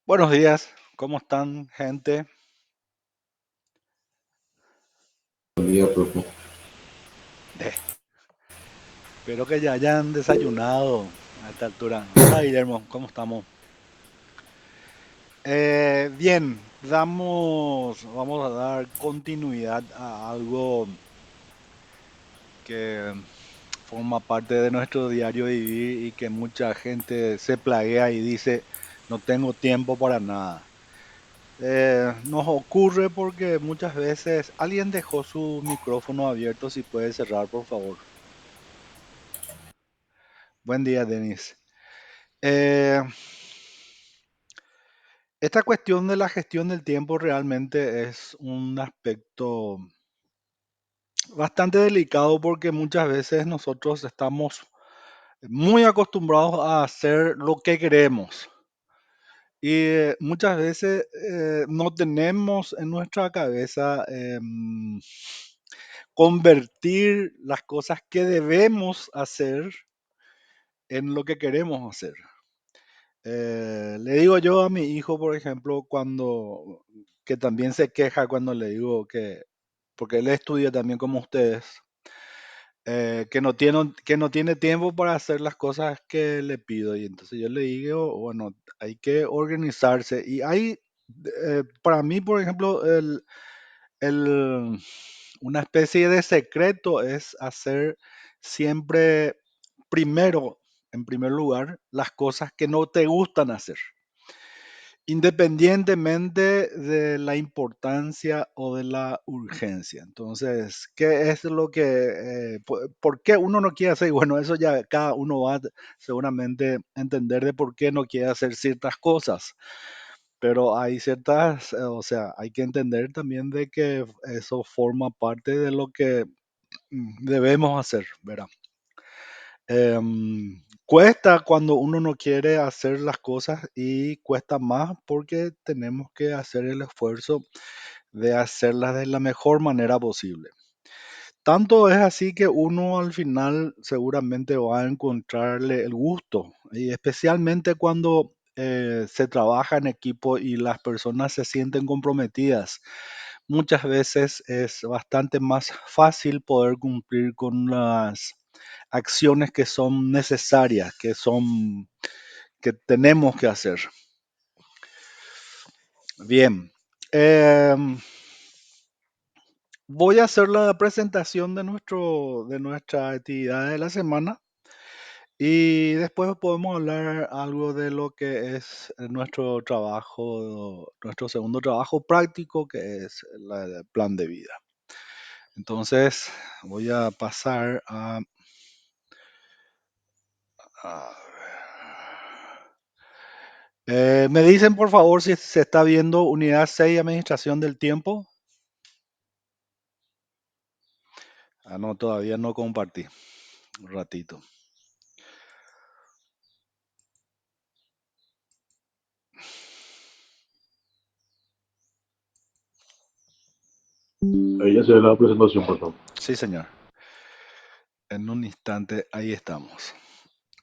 Buenos días, ¿cómo están, gente? Buen día, profe. Eh, Espero que ya hayan desayunado a esta altura. Hola, Guillermo, ¿cómo estamos? Bien, vamos a dar continuidad a algo que forma parte de nuestro diario vivir y que mucha gente se plaguea y dice, no tengo tiempo para nada. Nos ocurre porque muchas veces alguien dejó su micrófono abierto, si puede cerrar, por favor. Buen día, Denis. Eh, esta cuestión de la gestión del tiempo realmente es un aspecto bastante delicado porque muchas veces nosotros estamos muy acostumbrados a hacer lo que queremos y muchas veces no tenemos en nuestra cabeza convertir las cosas que debemos hacer en lo que queremos hacer. Le digo yo a mi hijo, por ejemplo, que también se queja cuando le digo porque él estudia también como ustedes, que no tiene tiempo para hacer las cosas que le pido. Y entonces yo le digo, bueno, hay que organizarse. Para mí, por ejemplo, el- una especie de secreto es hacer siempre primero, en primer lugar, las cosas que no te gustan hacer. Independientemente de la importancia o de la urgencia. Entonces, ¿qué es lo que, por qué uno no quiere hacer? Bueno, eso ya cada uno va seguramente a entender de por qué no quiere hacer ciertas cosas, pero hay o sea, hay que entender también de que eso forma parte de lo que debemos hacer, ¿verdad? Cuesta cuando uno no quiere hacer las cosas y cuesta más porque tenemos que hacer el esfuerzo de hacerlas de la mejor manera posible. Tanto es así que uno al final seguramente va a encontrarle el gusto, y especialmente cuando se trabaja en equipo y las personas se sienten comprometidas. Muchas veces es bastante más fácil poder cumplir con las acciones que son necesarias, que tenemos que hacer. Bien, em, voy a hacer la presentación de nuestra actividad de la semana y después podemos hablar algo de lo que es nuestro trabajo, nuestro segundo trabajo práctico, que es el plan de vida. Entonces, voy a pasar a me dicen por favor si se está viendo unidad 6, administración del tiempo. Ah, no, todavía no compartí. Un ratito. Ahí ya se ve la presentación, por favor. Sí, señor. En un instante, ahí estamos.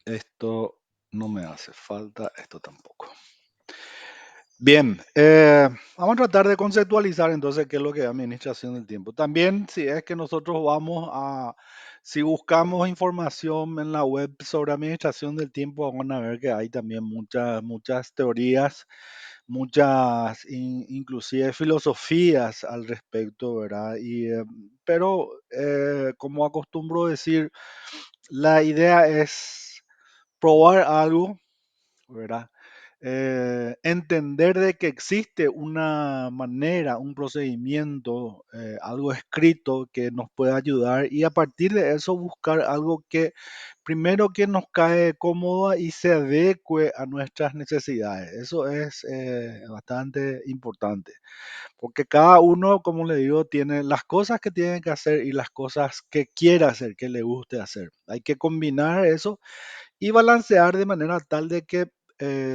Esto no me hace falta, esto tampoco. Bien, vamos a tratar de conceptualizar entonces qué es lo que es administración del tiempo. También, si es que nosotros si buscamos información en la web sobre administración del tiempo, van a ver que hay también muchas teorías, inclusive filosofías al respecto, ¿verdad? Pero como acostumbro decir, la idea es probar algo, ¿verdad? Entender de que existe una manera, un procedimiento, algo escrito que nos pueda ayudar y a partir de eso buscar algo que primero que nos cae cómodo y se adecue a nuestras necesidades. Eso es bastante importante, porque cada uno, como le digo, tiene las cosas que tiene que hacer y las cosas que quiere hacer, que le guste hacer. Hay que combinar eso y balancear de manera tal de que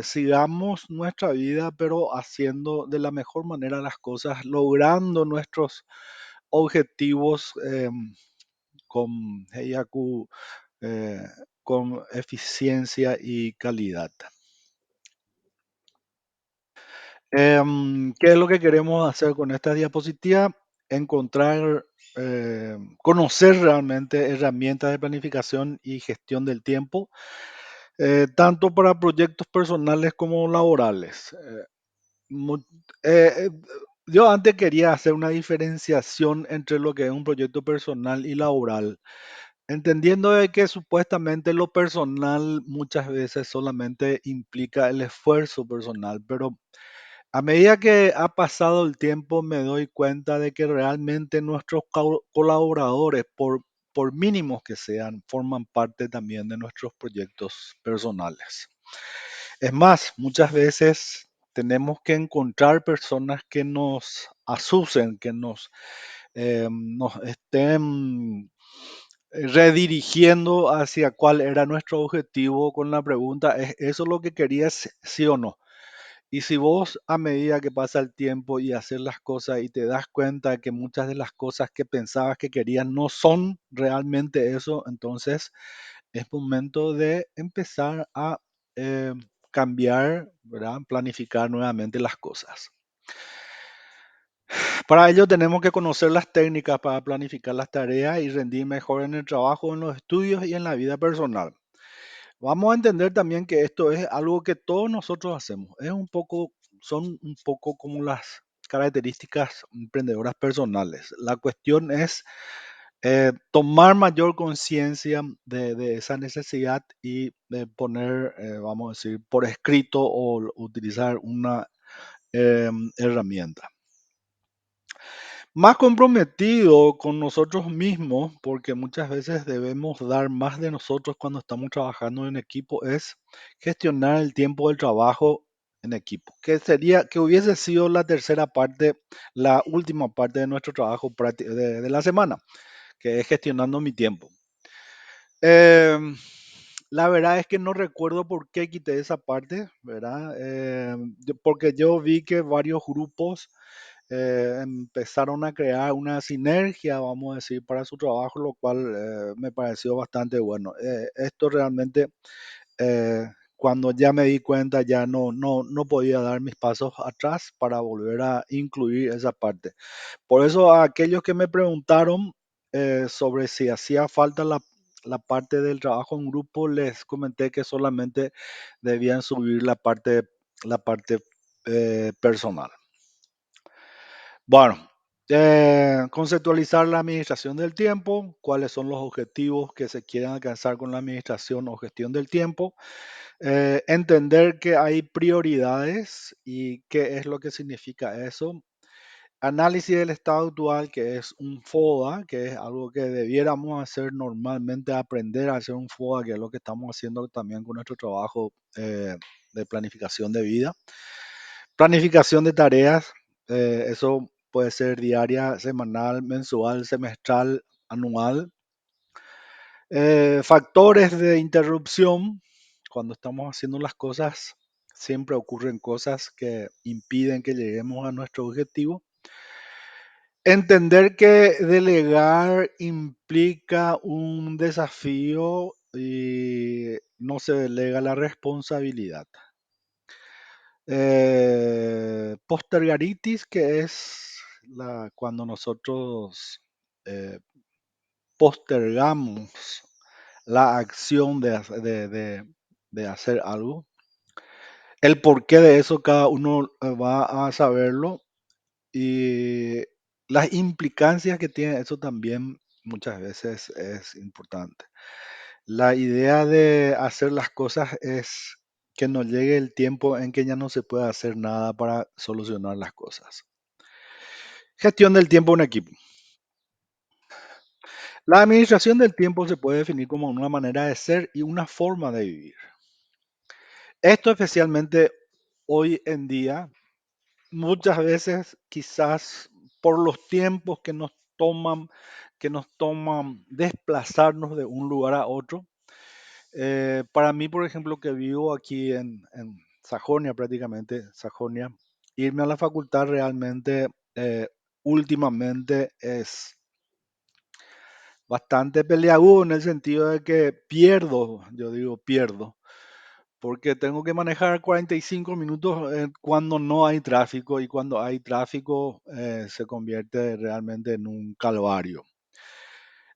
sigamos nuestra vida, pero haciendo de la mejor manera las cosas, logrando nuestros objetivos con Heihaku, eh, con eficiencia y calidad. ¿Qué es lo que queremos hacer con esta diapositiva? Encontrar, conocer realmente herramientas de planificación y gestión del tiempo, tanto para proyectos personales como laborales. Mu- eh, eh, yo antes quería hacer una diferenciación entre lo que es un proyecto personal y laboral, entendiendo de que supuestamente lo personal muchas veces solamente implica el esfuerzo personal, pero a medida que ha pasado el tiempo me doy cuenta de que realmente nuestros colaboradores, por mínimos que sean, forman parte también de nuestros proyectos personales. Es más, muchas veces tenemos que encontrar personas que nos asusen, que nos estén redirigiendo hacia cuál era nuestro objetivo con la pregunta, ¿es eso lo que querías, sí o no? Y si vos a medida que pasa el tiempo y hacer las cosas y te das cuenta que muchas de las cosas que pensabas que querías no son realmente eso, entonces es momento de empezar a eh, cambiar, ¿verdad? Planificar nuevamente las cosas. Para ello tenemos que conocer las técnicas para planificar las tareas y rendir mejor en el trabajo, en los estudios y en la vida personal. Vamos a entender también que esto es algo que todos nosotros hacemos. Son un poco como las características emprendedoras personales. La cuestión es tomar mayor conciencia de esa necesidad y de poner, vamos a decir, por escrito o utilizar una herramienta. Más comprometido con nosotros mismos, porque muchas veces debemos dar más de nosotros cuando estamos trabajando en equipo, es gestionar el tiempo del trabajo en equipo, que hubiese sido la tercera parte, la última parte de nuestro trabajo de la semana, que es gestionando mi tiempo. Em, la verdad es que no recuerdo por qué quité esa parte, ¿verdad? Porque yo vi que varios grupos empezaron a crear una sinergia, vamos a decir, para su trabajo, lo cual me pareció bastante bueno. Esto realmente, cuando ya me di cuenta, ya no podía dar mis pasos atrás para volver a incluir esa parte. Por eso a aquellos que me preguntaron sobre si hacía falta la parte del trabajo en grupo, les comenté que solamente debían subir la parte personal. Bueno, conceptualizar la administración del tiempo, cuáles son los objetivos que se quieren alcanzar con la administración o gestión del tiempo, entender que hay prioridades y qué es lo que significa eso. Análisis del estado actual, que es un FODA, que es algo que debiéramos hacer normalmente, aprender a hacer un FODA, que es lo que estamos haciendo también con nuestro trabajo de planificación de vida. Planificación de tareas, eso puede ser diaria, semanal, mensual, semestral, anual. Factores de interrupción, cuando estamos haciendo las cosas, siempre ocurren cosas que impiden que lleguemos a nuestro objetivo. Entender que delegar implica un desafío y no se delega la responsabilidad. Postergaritis, que es cuando nosotros eh, postergamos la acción de hacer algo. El porqué de eso cada uno va a saberlo y las implicancias que tiene eso también muchas veces es importante. La idea de hacer las cosas es que nos llegue el tiempo en que ya no se puede hacer nada para solucionar las cosas. Gestión del tiempo en equipo. La administración del tiempo se puede definir como una manera de ser y una forma de vivir. Esto especialmente hoy en día, muchas veces quizás por los tiempos que nos toman desplazarnos de un lugar a otro. Para mí, por ejemplo, que vivo aquí en Sajonia, prácticamente, Sajonia, irme a la facultad realmente últimamente es bastante peleagudo en el sentido de que pierdo, yo digo pierdo, porque tengo que manejar 45 minutos cuando no hay tráfico y cuando hay tráfico se convierte realmente en un calvario.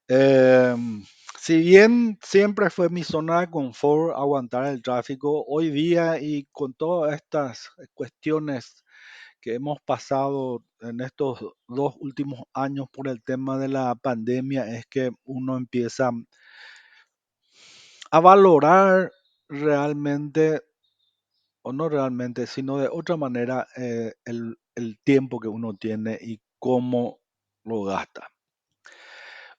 Em, si bien siempre fue mi zona de confort aguantar el tráfico, hoy día y con todas estas cuestiones que hemos pasado en estos 2 últimos años por el tema de la pandemia, es que uno empieza a valorar realmente, o no realmente, sino de otra manera, el tiempo que uno tiene y cómo lo gasta.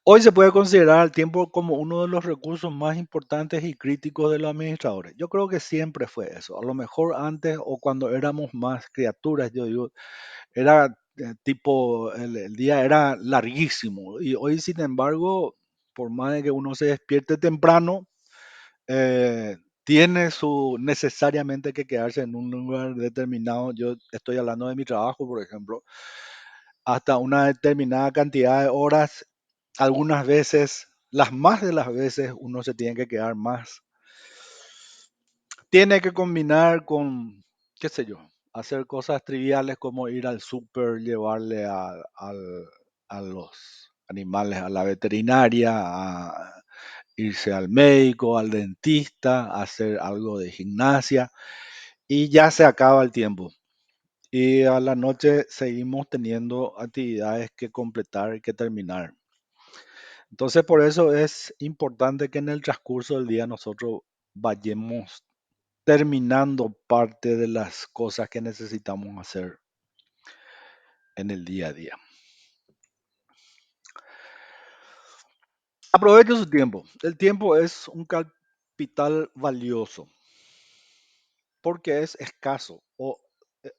Hoy se puede considerar el tiempo como uno de los recursos más importantes y críticos de los administradores. Yo creo que siempre fue eso. A lo mejor antes o cuando éramos más criaturas, yo digo, era tipo, el día era larguísimo. Y hoy, sin embargo, por más de que uno se despierte temprano, tiene su necesariamente que quedarse en un lugar determinado. Yo estoy hablando de mi trabajo, por ejemplo, hasta una determinada cantidad de horas. Algunas veces, las más de las veces, uno se tiene que quedar más. Tiene que combinar con, qué sé yo, hacer cosas triviales como ir al súper, llevarle a los animales a la veterinaria, a irse al médico, al dentista, hacer algo de gimnasia y ya se acaba el tiempo. Y a la noche seguimos teniendo actividades que completar y que terminar. Entonces, por eso es importante que en el transcurso del día nosotros vayamos terminando parte de las cosas que necesitamos hacer en el día a día. Aproveche su tiempo. El tiempo es un capital valioso porque es escaso o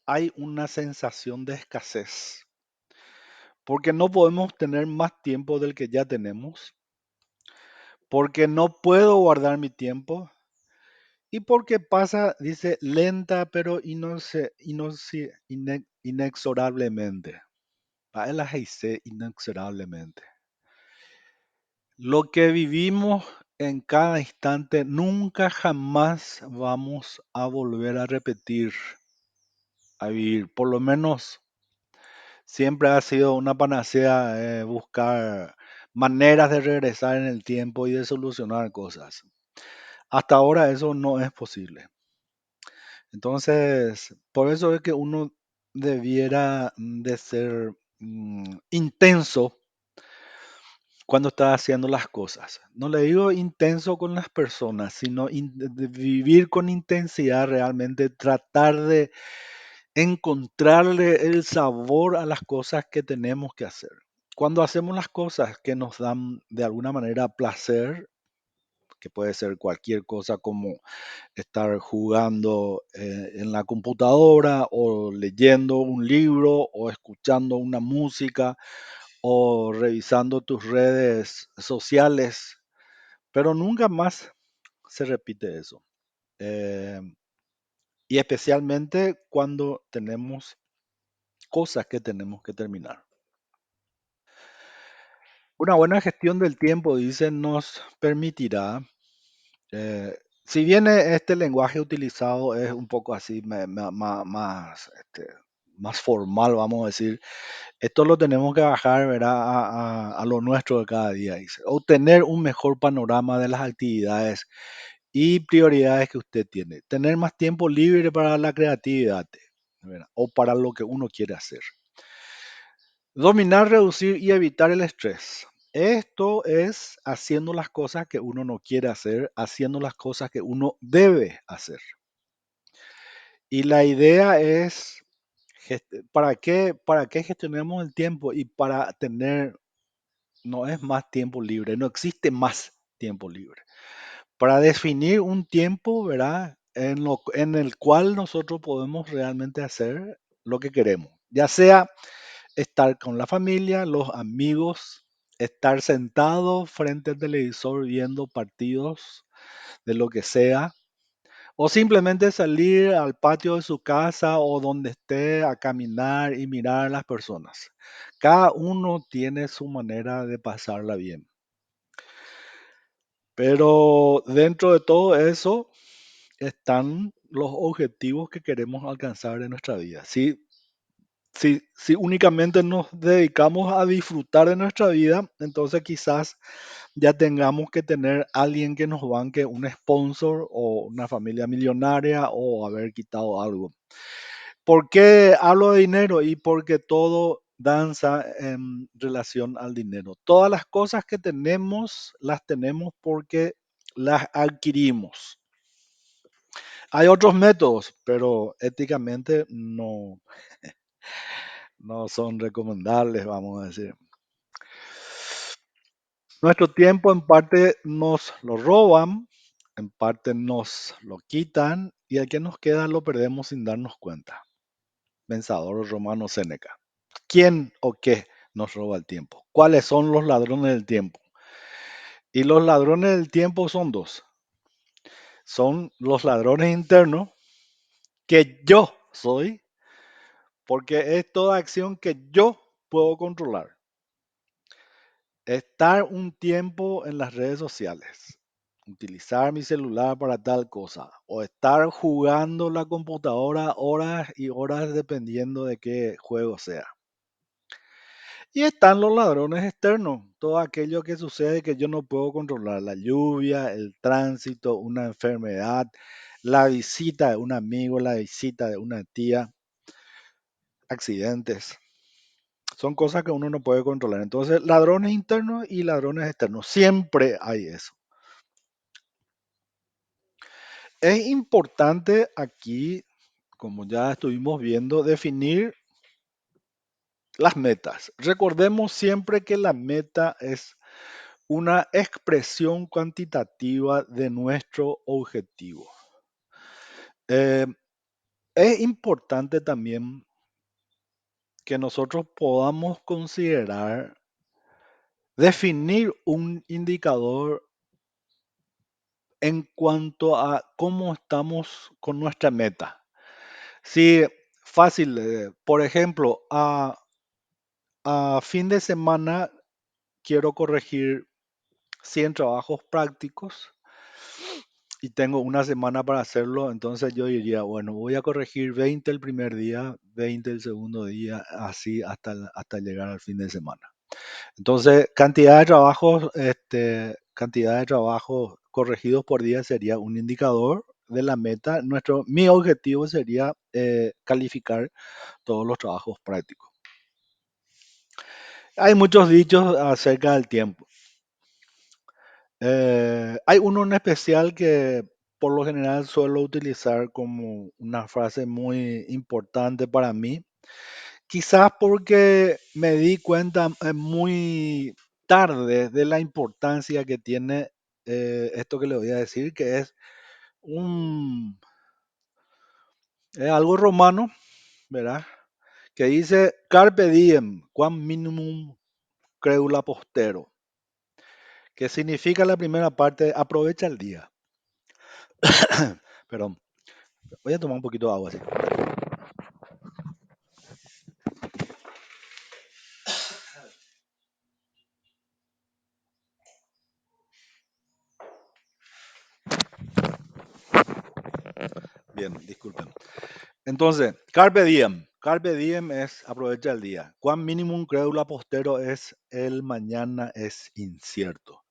hay una sensación de escasez. Porque no podemos tener más tiempo del que ya tenemos. Porque no puedo guardar mi tiempo. Y porque pasa, dice, lenta pero inexorablemente. Para dice inexorablemente. Lo que vivimos en cada instante nunca jamás vamos a volver a repetir, a vivir. Por lo menos siempre ha sido una panacea buscar maneras de regresar en el tiempo y de solucionar cosas. Hasta ahora eso no es posible. Entonces, por eso es que uno debiera de ser intenso cuando está haciendo las cosas. No le digo intenso con las personas, sino de vivir con intensidad realmente, tratar de encontrarle el sabor a las cosas que tenemos que hacer. Cuando hacemos las cosas que nos dan de alguna manera placer, que puede ser cualquier cosa como estar jugando en la computadora o leyendo un libro o escuchando una música o revisando tus redes sociales, pero nunca más se repite eso. Eh, y especialmente cuando tenemos cosas que tenemos que terminar. Una buena gestión del tiempo, dice, nos permitirá, eh, si bien este lenguaje utilizado es un poco así, más, más formal, vamos a decir, esto lo tenemos que bajar, ¿verdad? A lo nuestro de cada día, dice. Obtener un mejor panorama de las actividades y prioridades que usted tiene. Tener más tiempo libre para la creatividad, ¿verdad? O para lo que uno quiere hacer. Dominar, reducir y evitar el estrés. Esto es haciendo las cosas que uno no quiere hacer, haciendo las cosas que uno debe hacer. Y la idea es, ¿para qué gestionamos el tiempo? Y para tener, no es más tiempo libre, no existe más tiempo libre. Para definir un tiempo, ¿verdad? En el cual nosotros podemos realmente hacer lo que queremos. Ya sea estar con la familia, los amigos, estar sentado frente al televisor viendo partidos de lo que sea, o simplemente salir al patio de su casa o donde esté a caminar y mirar a las personas. Cada uno tiene su manera de pasarla bien. Pero dentro de todo eso, están los objetivos que queremos alcanzar en nuestra vida. Si únicamente nos dedicamos a disfrutar de nuestra vida, entonces quizás ya tengamos que tener alguien que nos banque, un sponsor o una familia millonaria o haber quitado algo. ¿Por qué hablo de dinero? Y porque todo danza en relación al dinero. Todas las cosas que tenemos, las tenemos porque las adquirimos. Hay otros métodos, pero éticamente no son recomendables, vamos a decir. Nuestro tiempo en parte nos lo roban, en parte nos lo quitan y el que nos queda lo perdemos sin darnos cuenta. Pensador romano Séneca. ¿Quién o qué nos roba el tiempo? ¿Cuáles son los ladrones del tiempo? Y los ladrones del tiempo son dos. Son los ladrones internos que yo soy, porque es toda acción que yo puedo controlar. Estar un tiempo en las redes sociales, utilizar mi celular para tal cosa, o estar jugando la computadora horas y horas dependiendo de qué juego sea. Y están los ladrones externos, todo aquello que sucede que yo no puedo controlar, la lluvia, el tránsito, una enfermedad, la visita de un amigo, la visita de una tía, accidentes. Son cosas que uno no puede controlar. Entonces, ladrones internos y ladrones externos, siempre hay eso. Es importante aquí, como ya estuvimos viendo, definir las metas. Recordemos siempre que la meta es una expresión cuantitativa de nuestro objetivo. Eh, es importante también que nosotros podamos considerar definir un indicador en cuanto a cómo estamos con nuestra meta. Si fácil, por ejemplo, a fin de semana quiero corregir 100 trabajos prácticos y tengo una semana para hacerlo, entonces yo diría, bueno, voy a corregir 20 el primer día, 20 el segundo día, así hasta llegar al fin de semana. Entonces, cantidad de trabajos corregidos por día sería un indicador de la meta. Mi objetivo sería calificar todos los trabajos prácticos. Hay muchos dichos acerca del tiempo. Hay uno en especial que por lo general suelo utilizar como una frase muy importante para mí, quizás porque me di cuenta muy tarde de la importancia que tiene esto que le voy a decir, que un, es algo romano, ¿verdad? Que dice carpe diem, quam minimum credula postero, que significa la primera parte, aprovecha el día. Perdón, voy a tomar un poquito de agua así. Bien, disculpen. Entonces, carpe diem. Carpe diem es aprovecha el día. Quam minimum credula postero es el mañana es incierto.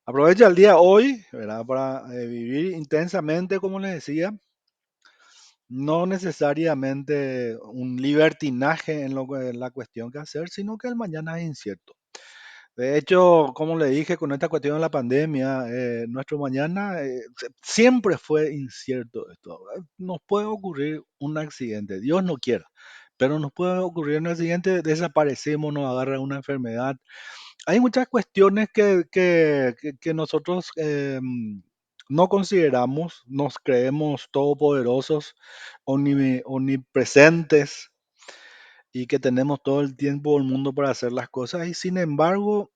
Aprovecha el día hoy, ¿verdad? Para vivir intensamente, como les decía. No necesariamente un libertinaje en la cuestión que hacer, sino que el mañana es incierto. De hecho, como le dije con esta cuestión de la pandemia, nuestro mañana siempre fue incierto esto. Nos puede ocurrir un accidente, Dios no quiera, pero nos puede ocurrir un accidente, desaparecemos, nos agarra una enfermedad. Hay muchas cuestiones que nosotros no consideramos, nos creemos todopoderosos, omnipresentes y que tenemos todo el tiempo del mundo para hacer las cosas y sin embargo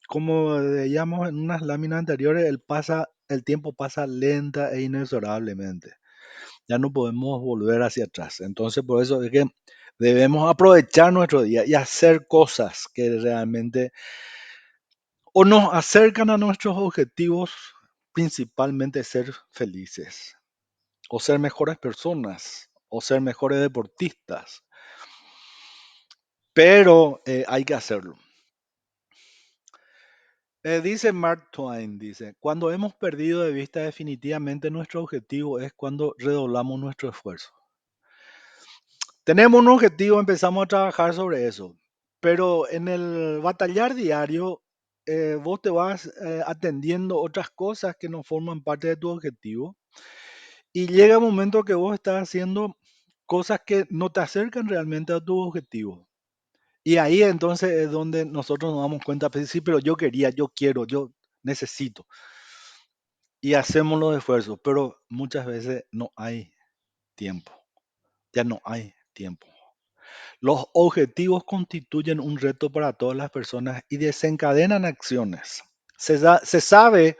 como veíamos en unas láminas anteriores, el tiempo pasa lenta e inexorablemente. Ya no podemos volver hacia atrás. Entonces, por eso es que debemos aprovechar nuestro día y hacer cosas que realmente o nos acercan a nuestros objetivos, principalmente ser felices. o ser mejores personas, o ser mejores deportistas, pero hay que hacerlo. Dice Mark Twain, dice, cuando hemos perdido de vista definitivamente nuestro objetivo es cuando redoblamos nuestro esfuerzo. Tenemos un objetivo, empezamos a trabajar sobre eso, pero en el batallar diario, vos te vas atendiendo otras cosas que no forman parte de tu objetivo y llega un momento que vos estás haciendo cosas que no te acercan realmente a tu objetivo. Y ahí entonces es donde nosotros nos damos cuenta, pues sí, pero yo quería, yo quiero, yo necesito. Y hacemos los esfuerzos, pero muchas veces no hay tiempo, ya no hay tiempo. Los objetivos constituyen un reto para todas las personas y desencadenan acciones. Se sabe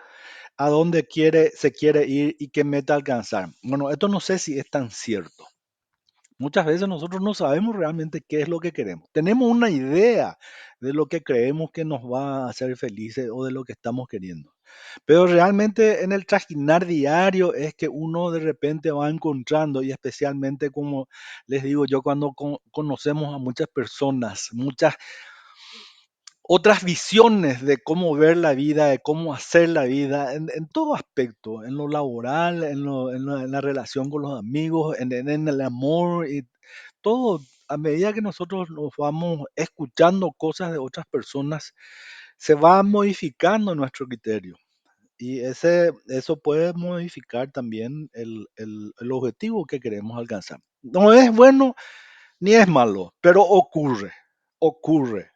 a dónde se quiere ir y qué meta alcanzar. Bueno, esto no sé si es tan cierto. Muchas veces nosotros no sabemos realmente qué es lo que queremos. Tenemos una idea de lo que creemos que nos va a hacer felices o de lo que estamos queriendo. Pero realmente en el trajinar diario es que uno de repente va encontrando, y especialmente como les digo yo, cuando conocemos a muchas personas, muchas otras visiones de cómo ver la vida, de cómo hacer la vida, en todo aspecto, en lo laboral, en la relación con los amigos, en el amor, y todo, a medida que nosotros nos vamos escuchando cosas de otras personas, se va modificando nuestro criterio. Y eso puede modificar también el objetivo que queremos alcanzar. No es bueno ni es malo, pero ocurre, ocurre.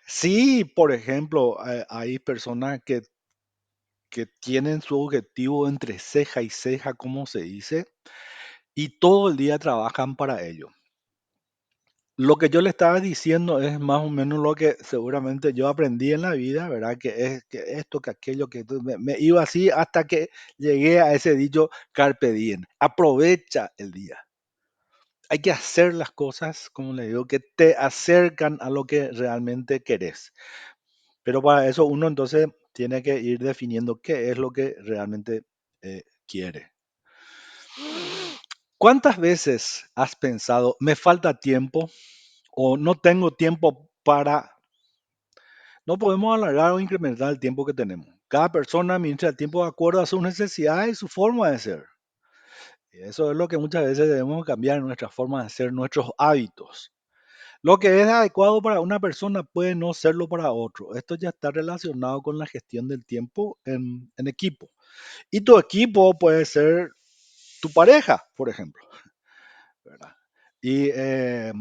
Sí, por ejemplo, hay personas que tienen su objetivo entre ceja y ceja, como se dice, y todo el día trabajan para ello. Lo que yo le estaba diciendo es más o menos lo que seguramente yo aprendí en la vida, ¿verdad? Que es que esto, que aquello, que me iba así hasta que llegué a ese dicho carpe diem. Aprovecha el día. Hay que hacer las cosas, como le digo, que te acercan a lo que realmente querés. Pero para eso uno entonces tiene que ir definiendo qué es lo que realmente quiere. ¿Cuántas veces has pensado, me falta tiempo o no tengo tiempo para... No podemos alargar o incrementar el tiempo que tenemos. Cada persona administra el tiempo de acuerdo a sus necesidades y su forma de ser. Y eso es lo que muchas veces debemos cambiar en nuestra forma de ser, nuestros hábitos. Lo que es adecuado para una persona puede no serlo para otro. Esto ya está relacionado con la gestión del tiempo en equipo. Y tu equipo puede ser tu pareja, por ejemplo, ¿verdad? Y es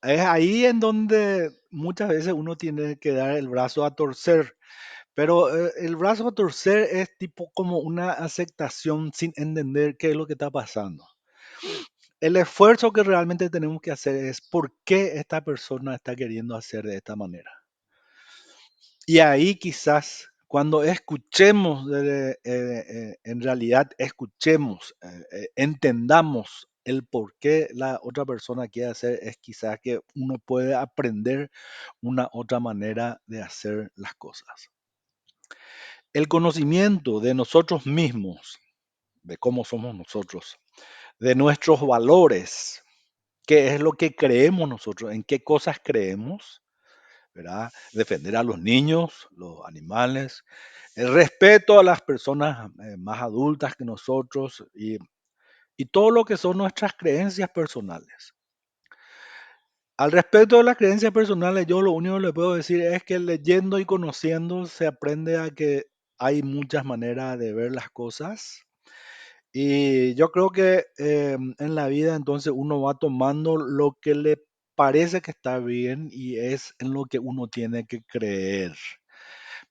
ahí en donde muchas veces uno tiene que dar el brazo a torcer. Pero el brazo a torcer es tipo como una aceptación sin entender qué es lo que está pasando. El esfuerzo que realmente tenemos que hacer es por qué esta persona está queriendo hacer de esta manera. Y ahí quizás cuando escuchemos, en realidad escuchemos, entendamos el por qué la otra persona quiere hacer, es quizás que uno puede aprender una otra manera de hacer las cosas. El conocimiento de nosotros mismos, de cómo somos nosotros, de nuestros valores, qué es lo que creemos nosotros, en qué cosas creemos, ¿verdad? Defender a los niños, los animales, el respeto a las personas más adultas que nosotros y todo lo que son nuestras creencias personales. Al respecto de las creencias personales, yo lo único que le puedo decir es que leyendo y conociendo se aprende a que hay muchas maneras de ver las cosas. Y yo creo que en la vida entonces uno va tomando lo que le parece que está bien y es en lo que uno tiene que creer.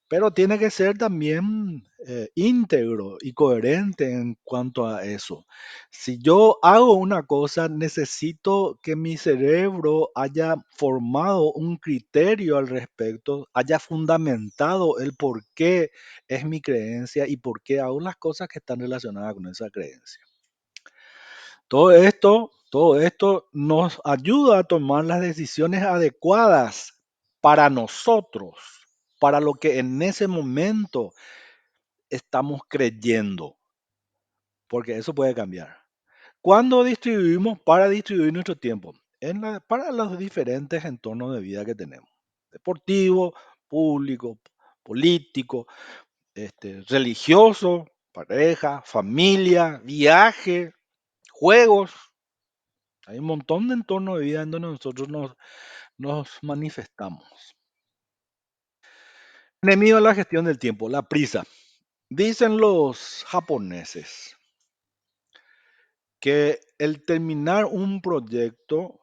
Pero tiene que ser también íntegro y coherente en cuanto a eso. Si yo hago una cosa, necesito que mi cerebro haya formado un criterio al respecto, haya fundamentado el por qué es mi creencia y por qué hago las cosas que están relacionadas con esa creencia. Todo esto nos ayuda a tomar las decisiones adecuadas para nosotros, para lo que en ese momento estamos creyendo. porque eso puede cambiar. ¿Cuándo distribuimos para distribuir nuestro tiempo? Para los diferentes entornos de vida que tenemos. Deportivo, público, político, religioso, pareja, familia, viaje, juegos. Hay un montón de entornos de vida en donde nosotros nos manifestamos. Enemigo de la gestión del tiempo, la prisa. Dicen los japoneses que el terminar un proyecto,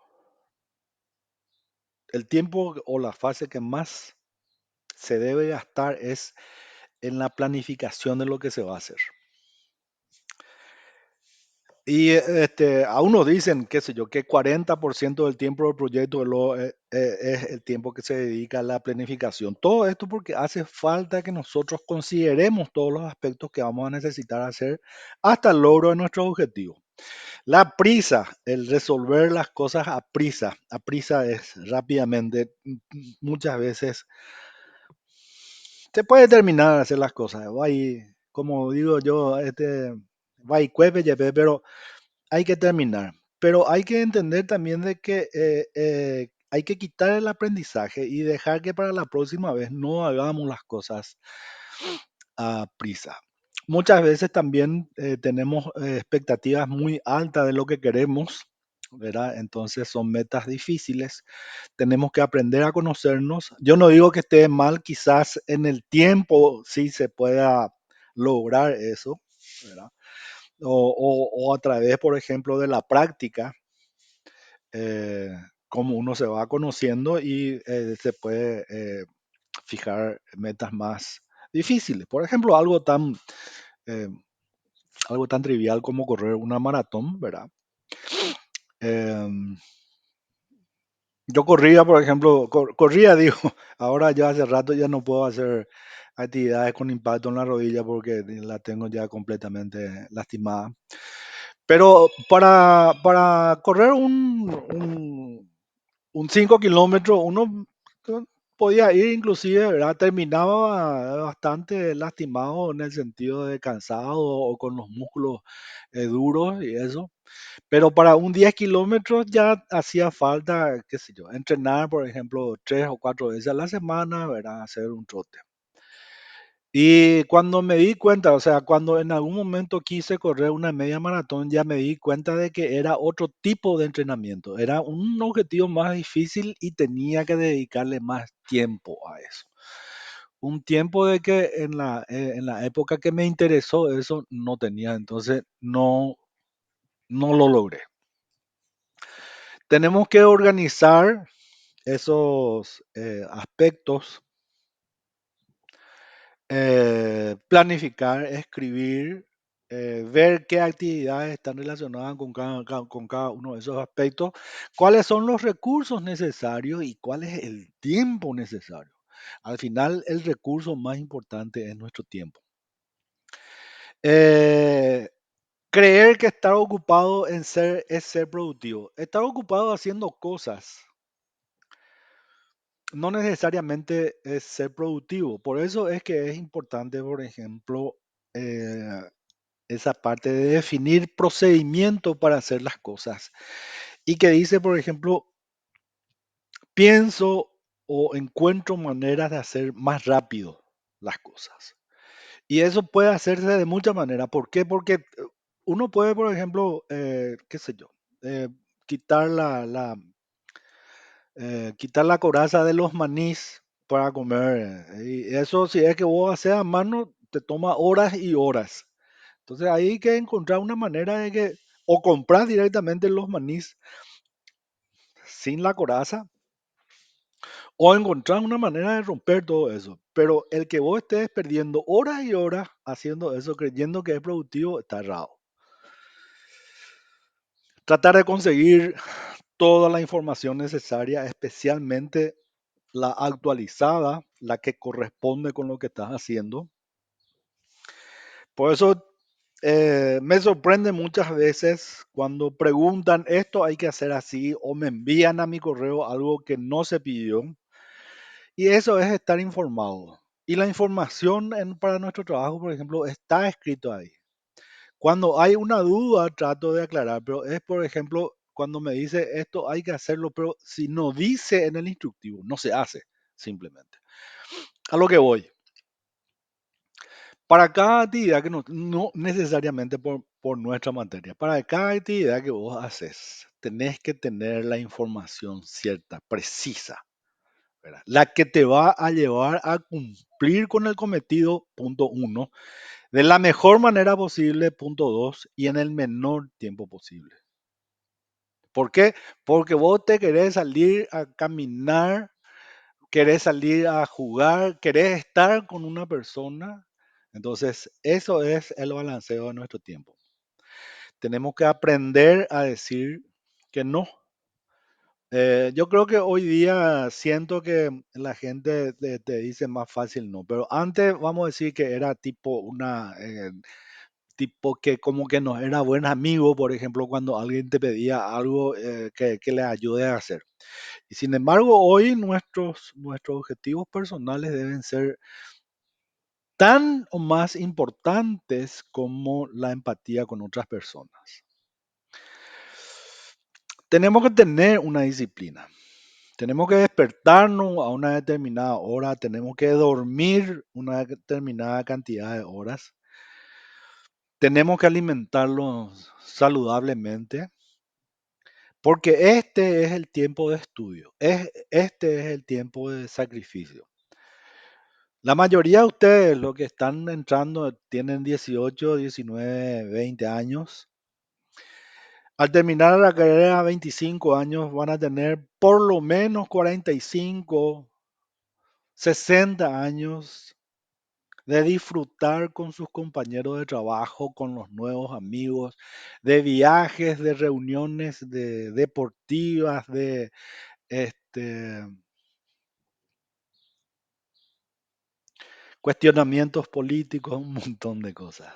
el tiempo o la fase que más se debe gastar es en la planificación de lo que se va a hacer. Y a unos dicen, qué sé yo, que 40% del tiempo del proyecto es el tiempo que se dedica a la planificación. Todo esto porque hace falta que nosotros consideremos todos los aspectos que vamos a necesitar hacer hasta el logro de nuestros objetivos. La prisa, el resolver las cosas a prisa es rápidamente, muchas veces se puede terminar de hacer las cosas. Como digo yo, va y cueve, pero hay que terminar. Pero hay que entender también de que hay que quitar el aprendizaje y dejar que para la próxima vez no hagamos las cosas a prisa. Muchas veces también tenemos expectativas muy altas de lo que queremos, ¿verdad? Entonces son metas difíciles. Tenemos que aprender a conocernos. Yo no digo que esté mal, quizás en el tiempo sí se pueda lograr eso, ¿verdad? O a través, por ejemplo, de la práctica, eh, como uno se va conociendo y se puede fijar metas más difíciles. Por ejemplo, eh, algo tan trivial como correr una maratón, ¿verdad? Em, yo corría, por ejemplo, corría, digo, ahora ya hace rato ya no puedo hacer actividades con impacto en la rodilla porque la tengo ya completamente lastimada. Pero para correr un 5 kilómetros, uno podía ir inclusive, ¿verdad? Terminaba bastante lastimado en el sentido de cansado o con los músculos duros y eso. Pero para un 10 kilómetros ya hacía falta, qué sé yo, entrenar, por ejemplo, 3 o 4 veces a la semana, ¿verdad? Hacer un trote. Y cuando me di cuenta, o sea, cuando en algún momento quise correr una media maratón, ya me di cuenta de que era otro tipo de entrenamiento. Era un objetivo más difícil y tenía que dedicarle más tiempo a eso. Un tiempo de que en la época que me interesó eso no tenía, entonces no lo logré. Tenemos que organizar esos aspectos, planificar, escribir, ver qué actividades están relacionadas con cada uno de esos aspectos, cuáles son los recursos necesarios y cuál es el tiempo necesario. Al final, el recurso más importante es nuestro tiempo. Eh, Creer que estar ocupado es ser productivo. Estar ocupado haciendo cosas no necesariamente es ser productivo. Por eso es que es importante, por ejemplo, eh, esa parte de definir procedimiento para hacer las cosas. Y que dice, por ejemplo, pienso o encuentro maneras de hacer más rápido las cosas. Y eso puede hacerse de muchas maneras. ¿Por qué? Porque uno puede, por ejemplo, qué sé yo, eh, quitar quitar la coraza de los manís para comer. Y eso, si es que vos haces a mano, te toma horas y horas. Entonces ahí hay que encontrar una manera de que o comprar directamente los manís sin la coraza o encontrar una manera de romper todo eso. Pero el que vos estés perdiendo horas y horas haciendo eso, creyendo que es productivo, está errado. Tratar de conseguir toda la información necesaria, especialmente la actualizada, la que corresponde con lo que estás haciendo. Por eso me sorprende muchas veces cuando preguntan esto hay que hacer así o me envían a mi correo algo que no se pidió. Y eso es estar informado. Y la información para nuestro trabajo, por ejemplo, está escrito ahí. Cuando hay una duda, trato de aclarar, pero es, por ejemplo, cuando me dice esto hay que hacerlo, pero si no dice en el instructivo, no se hace, simplemente. A lo que voy. Para cada actividad que no necesariamente por nuestra materia, para cada actividad que vos haces, tenés que tener la información cierta, precisa, ¿verdad? La que te va a llevar a cumplir con el cometido, punto uno, de la mejor manera posible, punto dos, y en el menor tiempo posible. ¿Por qué? Porque vos te querés salir a caminar, querés salir a jugar, querés estar con una persona. Entonces, eso es el balanceo de nuestro tiempo. Tenemos que aprender a decir que no. Yo creo que hoy día siento que la gente te dice más fácil no, pero antes vamos a decir que era tipo tipo que como que no era buen amigo, por ejemplo, cuando alguien te pedía algo que le ayude a hacer. Y sin embargo, hoy nuestros objetivos personales deben ser tan o más importantes como la empatía con otras personas. Tenemos que tener una disciplina. Tenemos que despertarnos a una determinada hora, tenemos que dormir una determinada cantidad de horas, tenemos que alimentarlos saludablemente, porque este es el tiempo de estudio, este es el tiempo de sacrificio. La mayoría de ustedes, los que están entrando, tienen 18, 19, 20 años. Al terminar la carrera a 25 años van a tener por lo menos 45, 60 años de disfrutar con sus compañeros de trabajo, con los nuevos amigos, de viajes, de reuniones de deportivas, de este, cuestionamientos políticos, un montón de cosas.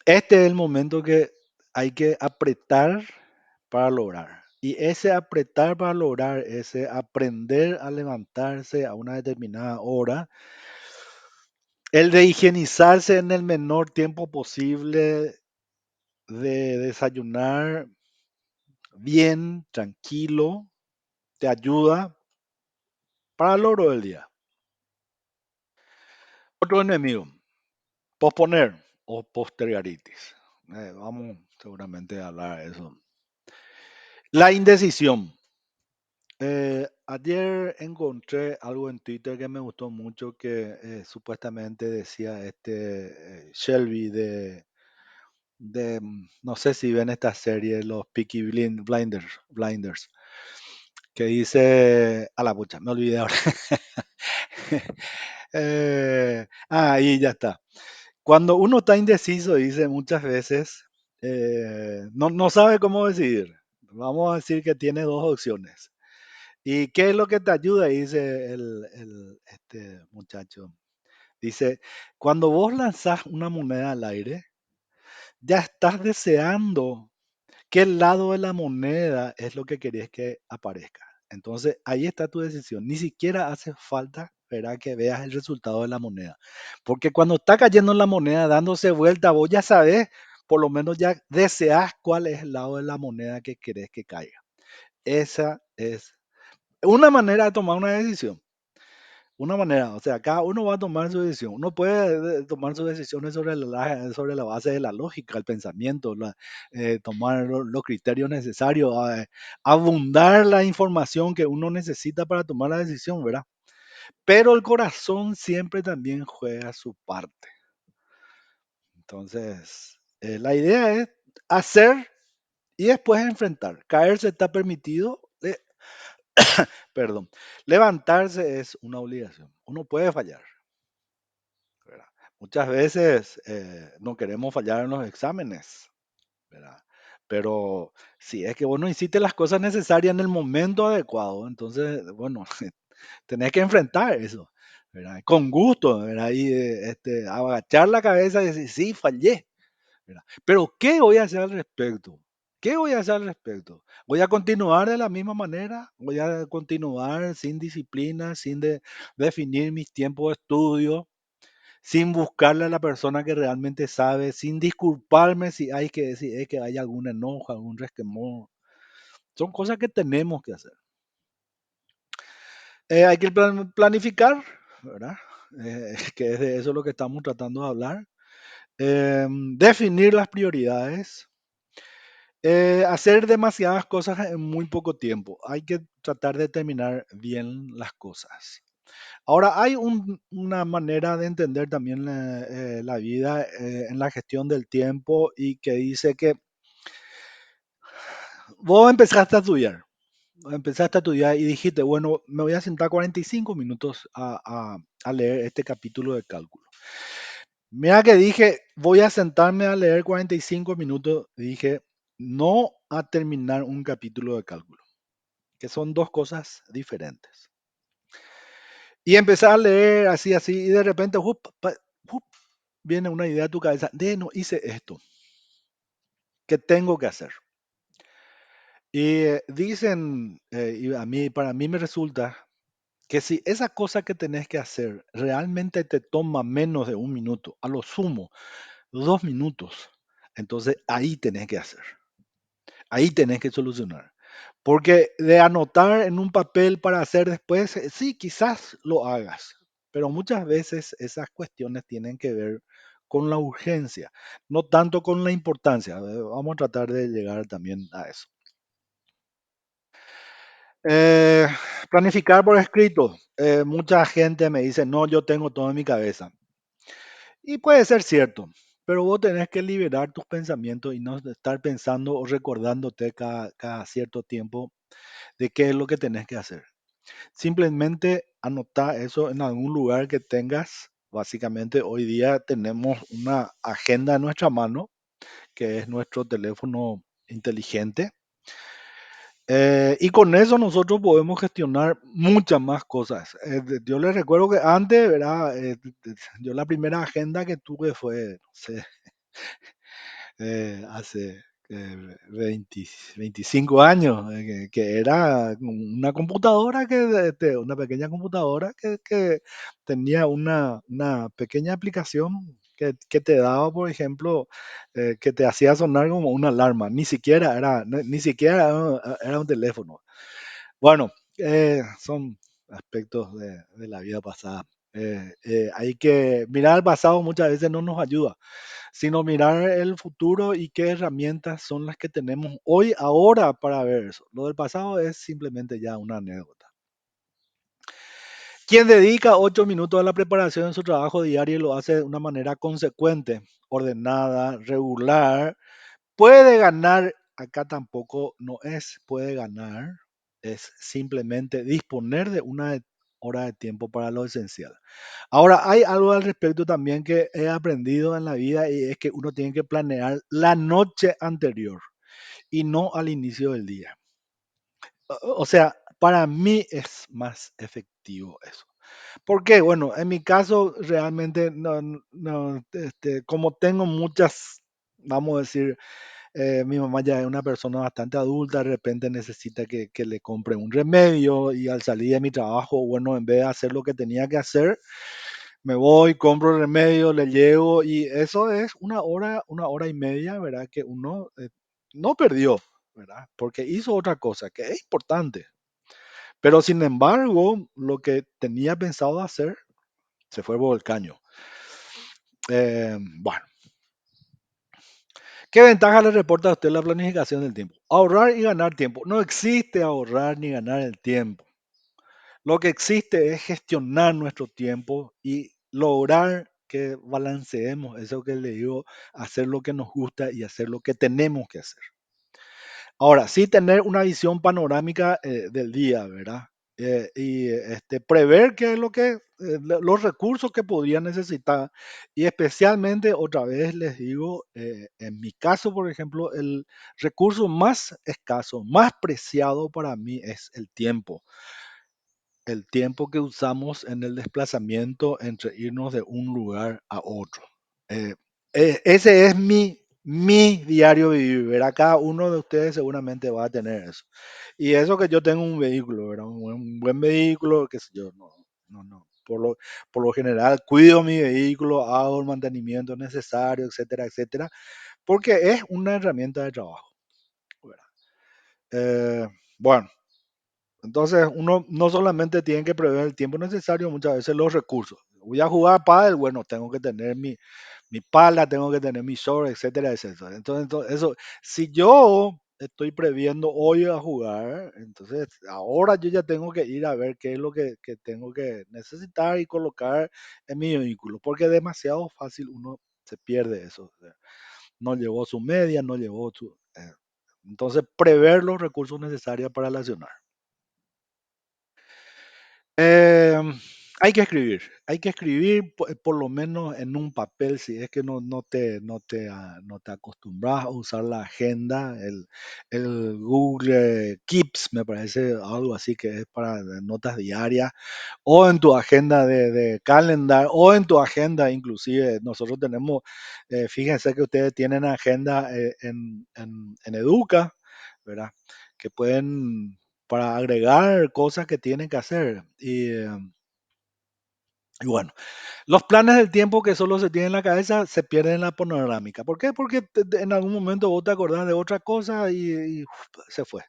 Este es el momento que hay que apretar para lograr. Y ese apretar para lograr, ese aprender a levantarse a una determinada hora, el de higienizarse en el menor tiempo posible, de desayunar bien, tranquilo, te ayuda para el logro del día. Otro enemigo, posponer o posterioritis. Vamos seguramente a hablar de eso. La indecisión. Ayer encontré algo en Twitter que me gustó mucho que supuestamente decía Shelby no sé si ven esta serie, los Blinders, que dice, a la pucha, me olvidé ahora. Ahí ya está. Cuando uno está indeciso, dice muchas veces, no sabe cómo decidir. Vamos a decir que tiene dos opciones. ¿Y qué es lo que te ayuda? Dice este muchacho. Dice, cuando vos lanzás una moneda al aire, ya estás deseando qué lado de la moneda es lo que querés que aparezca. Entonces, ahí está tu decisión. Ni siquiera hace falta, ¿verdad?, que veas el resultado de la moneda. Porque cuando está cayendo la moneda, dándose vuelta, vos ya sabés, por lo menos ya deseas cuál es el lado de la moneda que querés que caiga. Esa es una manera de tomar una decisión. Una manera, o sea, cada uno va a tomar su decisión. Uno puede tomar sus decisiones sobre la base de la lógica, el pensamiento, tomar los criterios necesarios, abundar la información que uno necesita para tomar la decisión, ¿verdad? Pero el corazón siempre también juega su parte. Entonces, la idea es hacer y después enfrentar. Caerse está permitido, perdón, levantarse es una obligación. Uno puede fallar, ¿verdad? Muchas veces no queremos fallar en los exámenes, ¿verdad? Pero si es que vos no hiciste las cosas necesarias en el momento adecuado, entonces, bueno, tenés que enfrentar eso, ¿verdad? Con gusto, ¿verdad? Y agachar la cabeza y decir, sí, fallé, ¿verdad? Pero ¿qué voy a hacer al respecto? ¿Qué voy a hacer al respecto? ¿Voy a continuar de la misma manera? ¿Voy a continuar sin disciplina, sin definir mis tiempos de estudio? sin buscarle a la persona que realmente sabe, sin disculparme si hay que decir que hay algún enojo, algún resquemor. Son cosas que tenemos que hacer. Hay que planificar, ¿verdad? Que es de eso lo que estamos tratando de hablar. Definir las prioridades. Hacer demasiadas cosas en muy poco tiempo. Hay que tratar de terminar bien las cosas. Ahora, hay una manera de entender también la vida en la gestión del tiempo y que dice que vos empezaste a estudiar y dijiste, bueno, me voy a sentar 45 minutos a leer este capítulo de cálculo. Mira que dije, voy a sentarme a leer 45 minutos, dije, no a terminar un capítulo de cálculo, que son dos cosas diferentes. Y empecé a leer así, así, y de repente, viene una idea a tu cabeza, no hice esto, ¿qué tengo que hacer? Y dicen, y para mí me resulta que si esa cosa que tenés que hacer realmente te toma menos de un minuto, a lo sumo 2 minutos, entonces ahí tenés que hacer, ahí tenés que solucionar. Porque de anotar en un papel para hacer después, sí, quizás lo hagas, pero muchas veces esas cuestiones tienen que ver con la urgencia, no tanto con la importancia. Vamos a tratar de llegar también a eso. Eh, Planificar por escrito. Mucha gente me dice, no, yo tengo todo en mi cabeza. Y puede ser cierto, pero vos tenés que liberar tus pensamientos y no estar pensando o recordándote cada cierto tiempo de qué es lo que tenés que hacer. Simplemente anota eso en algún lugar que tengas. Básicamente hoy día tenemos una agenda en nuestra mano, que es nuestro teléfono inteligente. Y con eso nosotros podemos gestionar muchas más cosas. Yo les recuerdo que antes, ¿verdad? Yo la primera agenda que tuve fue, no sé, hace 20 25 años, que era una computadora, una pequeña computadora que tenía una pequeña aplicación que te daba, por ejemplo, que te hacía sonar como una alarma. Ni siquiera era un teléfono. Bueno, son aspectos de la vida pasada. Hay que mirar al pasado, muchas veces no nos ayuda, sino mirar el futuro y qué herramientas son las que tenemos hoy, ahora para ver eso. Lo del pasado es simplemente ya una anécdota. Quien dedica 8 minutos a la preparación de su trabajo diario y lo hace de una manera consecuente, ordenada, regular, puede ganar. Acá tampoco no es puede ganar, es simplemente disponer de una hora de tiempo para lo esencial. Ahora, hay algo al respecto también que he aprendido en la vida y es que uno tiene que planear la noche anterior y no al inicio del día. O sea, para mí es más efectivo eso. ¿Por qué? Bueno, en mi caso realmente como tengo muchas, vamos a decir, mi mamá ya es una persona bastante adulta, de repente necesita que le compre un remedio y al salir de mi trabajo, bueno, en vez de hacer lo que tenía que hacer, me voy, compro el remedio, le llevo y eso es una hora y media, ¿verdad? Que uno no perdió, ¿verdad? Porque hizo otra cosa que es importante. Pero sin embargo, lo que tenía pensado hacer se fue por el caño. Bueno, ¿qué ventaja le reporta a usted la planificación del tiempo? Ahorrar y ganar tiempo. No existe ahorrar ni ganar el tiempo. Lo que existe es gestionar nuestro tiempo y lograr que balanceemos eso que le digo, hacer lo que nos gusta y hacer lo que tenemos que hacer. Ahora, sí tener una visión panorámica del día, ¿verdad? Y prever qué es los recursos que podría necesitar. Y especialmente, otra vez les digo, en mi caso, por ejemplo, el recurso más escaso, más preciado para mí es el tiempo que usamos en el desplazamiento entre irnos de un lugar a otro. Eh, Ese es mi diario vivir, ¿verdad? Cada uno de ustedes seguramente va a tener eso. Y eso que yo tengo un vehículo, ¿verdad? Un buen vehículo, qué sé yo, no, no, no. Por lo, por lo general, cuido mi vehículo, hago el mantenimiento necesario, etcétera, etcétera, porque es una herramienta de trabajo, ¿verdad? Eh, bueno, entonces uno no solamente tiene que prever el tiempo necesario, muchas veces los recursos. Voy a jugar pádel, bueno, tengo que tener mi pala, tengo que tener mi short, etcétera, etcétera. Entonces, eso, si yo estoy previendo hoy a jugar, entonces ahora yo ya tengo que ir a ver qué es lo que tengo que necesitar y colocar en mi vehículo, porque es demasiado fácil uno se pierde eso. O sea, no llevó su media, no llevó su... entonces, prever los recursos necesarios para lesionar. Eh, hay que escribir por lo menos en un papel, si es que no te acostumbras a usar la agenda, el Google Keeps, me parece algo así que es para notas diarias, o en tu agenda de calendar, o en tu agenda inclusive. Nosotros tenemos, fíjense que ustedes tienen agenda en Educa, ¿verdad? Que pueden para agregar cosas que tienen que hacer. Y bueno, los planes del tiempo que solo se tienen en la cabeza se pierden en la panorámica. ¿Por qué? Porque en algún momento vos te acordás de otra cosa y se fue.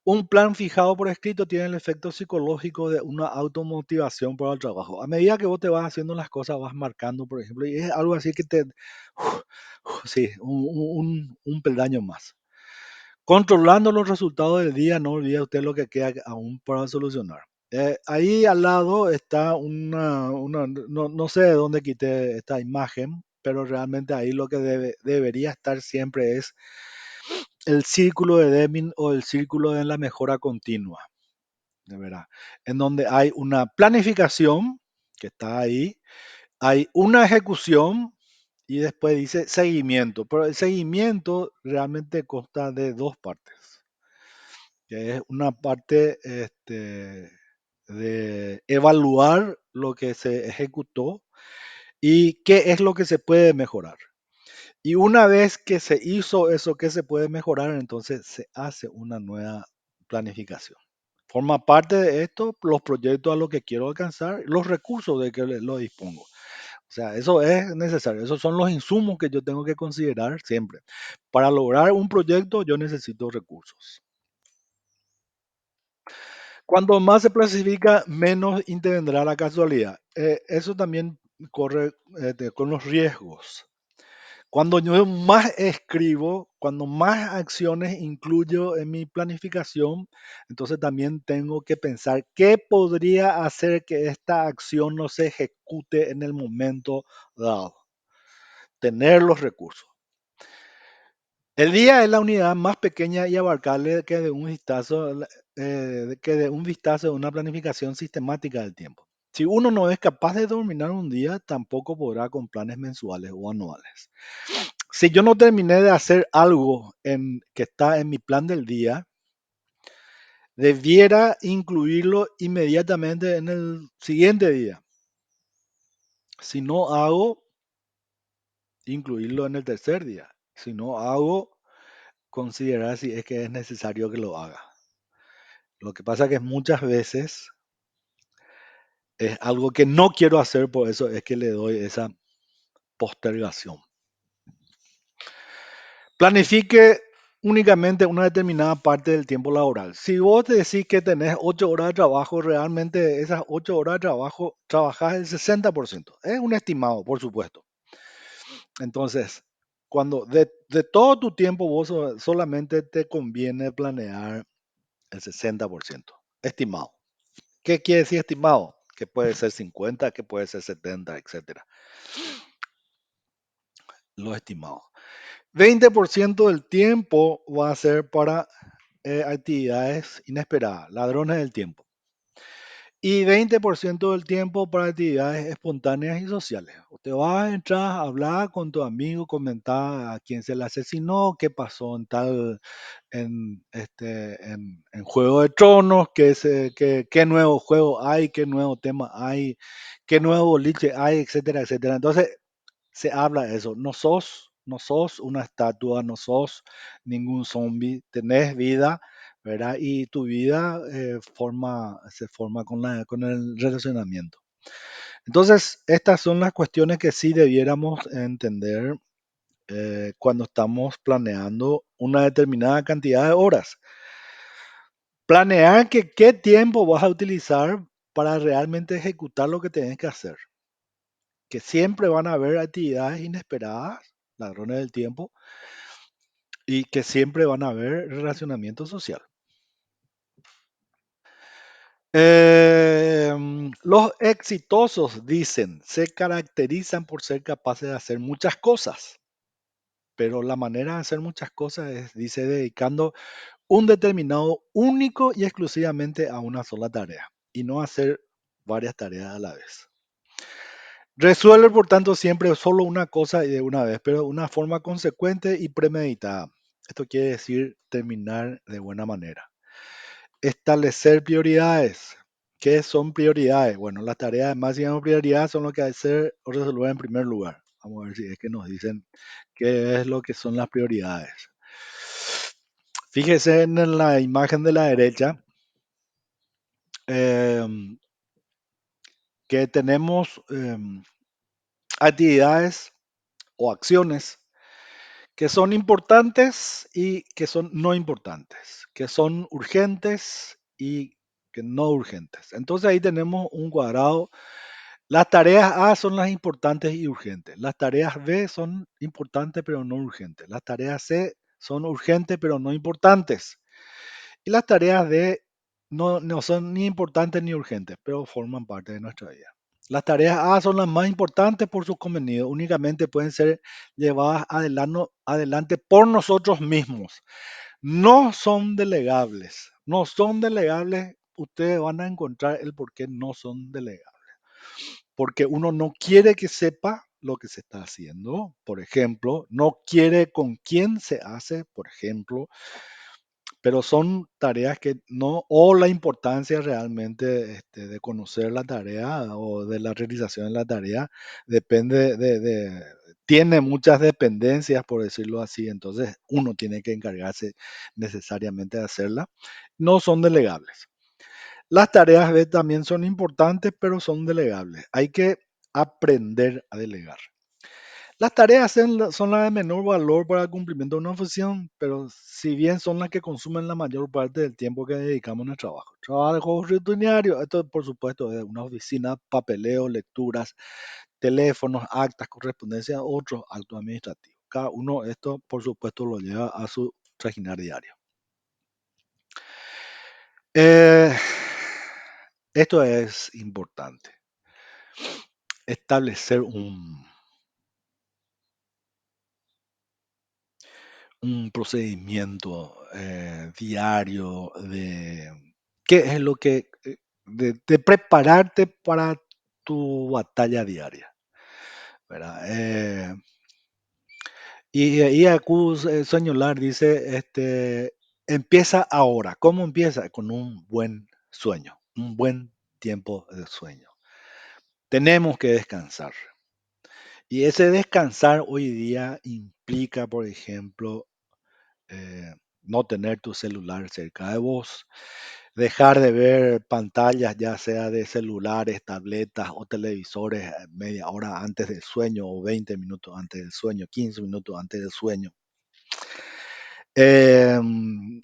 Un plan fijado por escrito tiene el efecto psicológico de una automotivación para el trabajo. A medida que vos te vas haciendo las cosas, vas marcando, por ejemplo, y es algo así que te... sí, un peldaño más. Controlando los resultados del día, no olvide usted lo que queda aún para solucionar. Ahí al lado está no sé de dónde quité esta imagen, pero realmente ahí lo que debería estar siempre es el círculo de Deming o el círculo de la mejora continua, de verdad, en donde hay una planificación que está ahí, hay una ejecución y después dice seguimiento, pero el seguimiento realmente consta de dos partes, que es una parte de evaluar lo que se ejecutó y qué es lo que se puede mejorar. Y una vez que se hizo eso que se puede mejorar, entonces se hace una nueva planificación. Forma parte de esto los proyectos a los que quiero alcanzar, los recursos de que lo dispongo. O sea, eso es necesario. Esos son los insumos que yo tengo que considerar siempre. Para lograr un proyecto yo necesito recursos. Cuando más se clasifica, menos intervendrá la casualidad. Eso también corre con los riesgos. Cuando yo más escribo, cuando más acciones incluyo en mi planificación, entonces también tengo que pensar qué podría hacer que esta acción no se ejecute en el momento dado. Tener los recursos. El día es la unidad más pequeña y abarcable que de un vistazo de una planificación sistemática del tiempo. Si uno no es capaz de dominar un día, tampoco podrá con planes mensuales o anuales. Si yo no terminé de hacer algo que está en mi plan del día, debiera incluirlo inmediatamente en el siguiente día. Si no hago, incluirlo en el tercer día. Si no hago, considerar si es que es necesario que lo haga. Lo que pasa es que muchas veces es algo que no quiero hacer, por eso es que le doy esa postergación. Planifique únicamente una determinada parte del tiempo laboral. Si vos te decís que tenés 8 horas de trabajo, realmente esas 8 horas de trabajo trabajás el 60%. Es un estimado, por supuesto. Entonces, cuando de todo tu tiempo vos solamente te conviene planear el 60%, estimado. ¿Qué quiere decir estimado? Que puede ser 50, que puede ser 70, etcétera. Lo estimado. 20% del tiempo va a ser para actividades inesperadas, ladrones del tiempo. Y 20% del tiempo para actividades espontáneas y sociales. Usted va a entrar a hablar con tu amigo, comentar a quién se le asesinó, qué pasó en tal, en Juego de Tronos, qué nuevo juego hay, qué nuevo tema hay, qué nuevo boliche hay, etcétera, etcétera. Entonces, se habla de eso. No sos una estatua, no sos ningún zombie, tenés vida, ¿verdad? Y tu vida se forma con el relacionamiento. Entonces, estas son las cuestiones que sí debiéramos entender cuando estamos planeando una determinada cantidad de horas. Planear que qué tiempo vas a utilizar para realmente ejecutar lo que tienes que hacer. Que siempre van a haber actividades inesperadas, ladrones del tiempo, y que siempre van a haber relacionamiento social. Los exitosos, dicen, se caracterizan por ser capaces de hacer muchas cosas, pero la manera de hacer muchas cosas es, dice, dedicando un determinado único y exclusivamente a una sola tarea y no hacer varias tareas a la vez. Resuelve, por tanto, siempre solo una cosa y de una vez, pero de una forma consecuente y premeditada. Esto quiere decir terminar de buena manera. Establecer prioridades. ¿Qué son prioridades? Bueno, las tareas de máxima prioridad son lo que hay que hacer o resolver en primer lugar. Vamos a ver si es que nos dicen qué es lo que son las prioridades. Fíjese en la imagen de la derecha em, que tenemos actividades o acciones que son importantes y que son no importantes, que son urgentes y que no urgentes. Entonces ahí tenemos un cuadrado. Las tareas A son las importantes y urgentes. Las tareas B son importantes pero no urgentes. Las tareas C son urgentes pero no importantes. Y las tareas D no son ni importantes ni urgentes, pero forman parte de nuestra vida. Las tareas A son las más importantes por sus contenidos. Únicamente pueden ser llevadas adelante por nosotros mismos. No son delegables. No son delegables. Ustedes van a encontrar el por qué no son delegables. Porque uno no quiere que sepa lo que se está haciendo, por ejemplo, no quiere con quién se hace, por ejemplo, pero son tareas que no, o la importancia realmente de conocer la tarea o de la realización de la tarea depende tiene muchas dependencias, por decirlo así, entonces uno tiene que encargarse necesariamente de hacerla, no son delegables. Las tareas B también son importantes, pero son delegables. Hay que aprender a delegar. Las tareas son las de menor valor para el cumplimiento de una función, pero si bien son las que consumen la mayor parte del tiempo que dedicamos al trabajo. Trabajo rutinario, esto por supuesto es una oficina, papeleo, lecturas, teléfonos, actas, correspondencia, otros actos administrativos. Cada uno esto por supuesto lo lleva a su trajinar diario. Eh, Esto es importante. Establecer un procedimiento diario de qué es lo que, de prepararte para tu batalla diaria, ¿verdad? Y ahí Acus Soñolar dice, empieza ahora. ¿Cómo empieza? Con un buen sueño, un buen tiempo de sueño. Tenemos que descansar. Y ese descansar hoy día implica, por ejemplo, eh, no tener tu celular cerca de vos, dejar de ver pantallas, ya sea de celulares, tabletas o televisores media hora antes del sueño o 20 minutos antes del sueño, 15 minutos antes del sueño.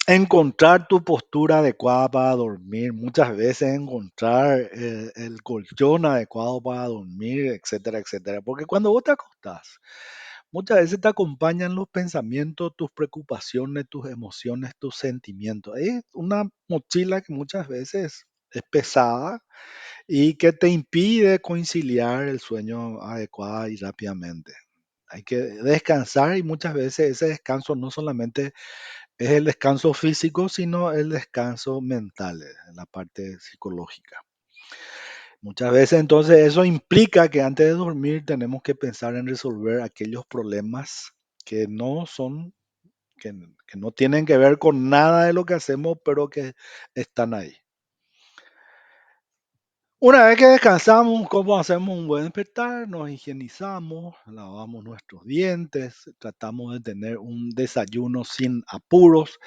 Encontrar tu postura adecuada para dormir, muchas veces encontrar el colchón adecuado para dormir, etcétera, etcétera. Porque cuando vos te acostás, muchas veces te acompañan los pensamientos, tus preocupaciones, tus emociones, tus sentimientos. Es una mochila que muchas veces es pesada y que te impide conciliar el sueño adecuado y rápidamente. Hay que descansar y muchas veces ese descanso no solamente es el descanso físico, sino el descanso mental, la parte psicológica. Muchas veces entonces eso implica que antes de dormir tenemos que pensar en resolver aquellos problemas que no son, que no tienen que ver con nada de lo que hacemos, pero que están ahí. Una vez que descansamos, ¿cómo hacemos un buen despertar? Nos higienizamos, lavamos nuestros dientes, tratamos de tener un desayuno sin apuros,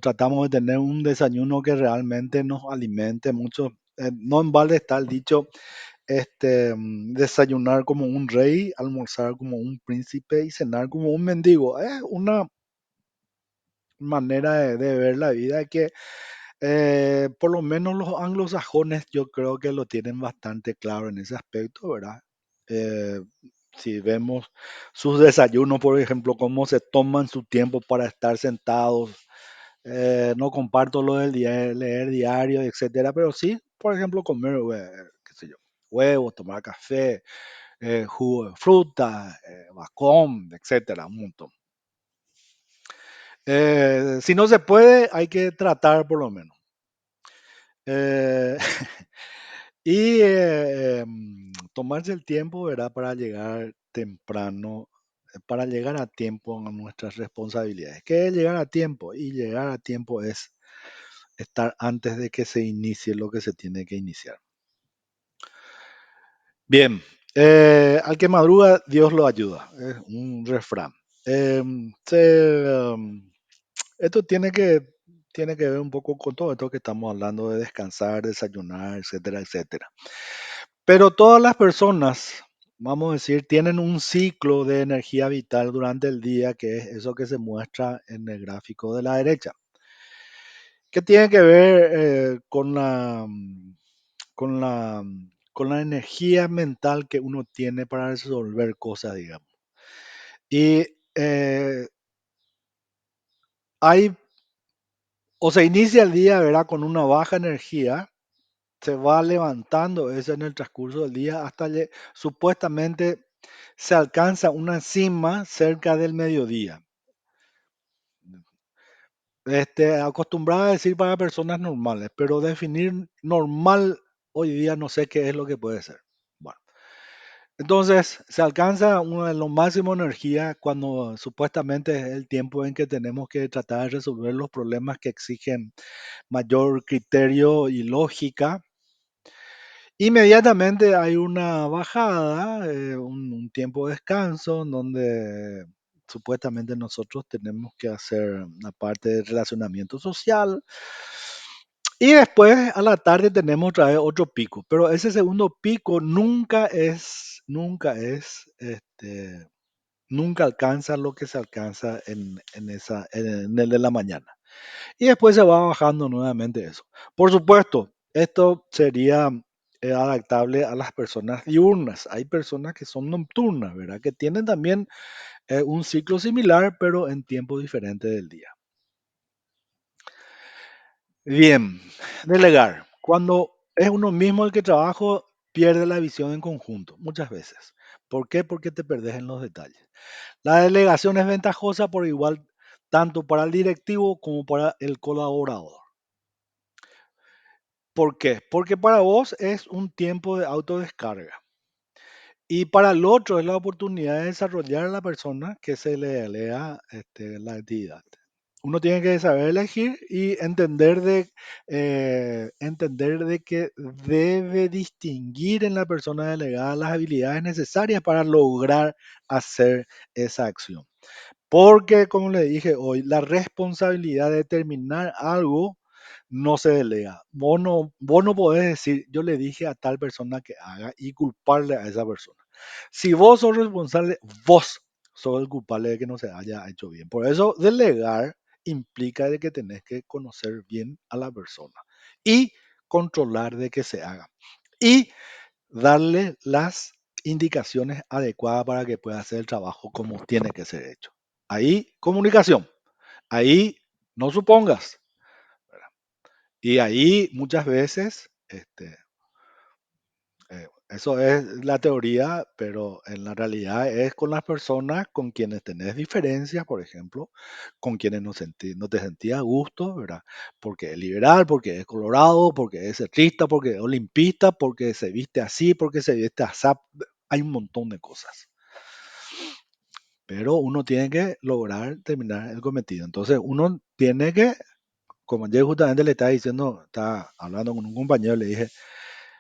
tratamos de tener un desayuno que realmente nos alimente mucho. No en balde está el dicho, desayunar como un rey, almorzar como un príncipe y cenar como un mendigo. Es una manera de ver la vida que por lo menos los anglosajones yo creo que lo tienen bastante claro en ese aspecto, ¿verdad? Eh, si vemos sus desayunos, por ejemplo, cómo se toman su tiempo para estar sentados, no comparto lo del leer diario, etcétera, pero sí, por ejemplo, comer, qué sé yo, huevos, tomar café, jugo de fruta, bacon, etcétera, un montón. Si no se puede, hay que tratar por lo menos. Eh, y tomarse el tiempo, ¿verdad? Para llegar temprano, para llegar a tiempo a nuestras responsabilidades. ¿Qué es llegar a tiempo? Y llegar a tiempo es estar antes de que se inicie lo que se tiene que iniciar. Bien, al que madruga, Dios lo ayuda. Es un refrán. Esto tiene que ver un poco con todo esto que estamos hablando de descansar, desayunar, etcétera, etcétera. Pero todas las personas, vamos a decir, tienen un ciclo de energía vital durante el día, que es eso que se muestra en el gráfico de la derecha, que tiene que ver con la energía mental que uno tiene para resolver cosas, digamos. Y hay, o se inicia el día, ¿verdad? Con una baja energía, se va levantando eso en el transcurso del día hasta supuestamente se alcanza una cima cerca del mediodía. Acostumbrada a decir para personas normales, pero definir normal hoy día no sé qué es lo que puede ser. Bueno, entonces se alcanza una de lo máximo energía cuando supuestamente es el tiempo en que tenemos que tratar de resolver los problemas que exigen mayor criterio y lógica. Inmediatamente hay una bajada, un tiempo de descanso en donde supuestamente nosotros tenemos que hacer una parte de relacionamiento social y después a la tarde tenemos otra vez otro pico, pero ese segundo pico nunca alcanza lo que se alcanza en el de la mañana. Y después se va bajando nuevamente eso. Por supuesto, esto sería adaptable a las personas diurnas. Hay personas que son nocturnas, ¿verdad? Que tienen también un ciclo similar, pero en tiempo diferente del día. Bien, delegar. Cuando es uno mismo el que trabaja, pierde la visión en conjunto, muchas veces. ¿Por qué? Porque te perdés en los detalles. La delegación es ventajosa por igual tanto para el directivo como para el colaborador. ¿Por qué? Porque para vos es un tiempo de autodescarga y para el otro es la oportunidad de desarrollar a la persona que se le delega la actividad. Uno tiene que saber elegir y entender de que debe distinguir en la persona delegada las habilidades necesarias para lograr hacer esa acción. Porque, como le dije hoy, la responsabilidad de terminar algo no se delega. Vos no podés decir, yo le dije a tal persona que haga y culparle a esa persona. Si vos sos responsable, vos sos el culpable de que no se haya hecho bien. Por eso, delegar implica de que tenés que conocer bien a la persona y controlar de que se haga. Y darle las indicaciones adecuadas para que pueda hacer el trabajo como tiene que ser hecho. Ahí, comunicación. Ahí, no supongas. ¿Verdad? Y ahí, muchas veces, eso es la teoría, pero en la realidad es con las personas con quienes tenés diferencias, por ejemplo, con quienes no te sentías a gusto, ¿verdad? Porque es liberal, porque es colorado, porque es centrista, porque es olimpista, porque se viste así, porque se viste así. Hay un montón de cosas. Pero uno tiene que lograr terminar el cometido. Entonces, uno tiene que, como yo justamente le estaba diciendo, estaba hablando con un compañero, le dije,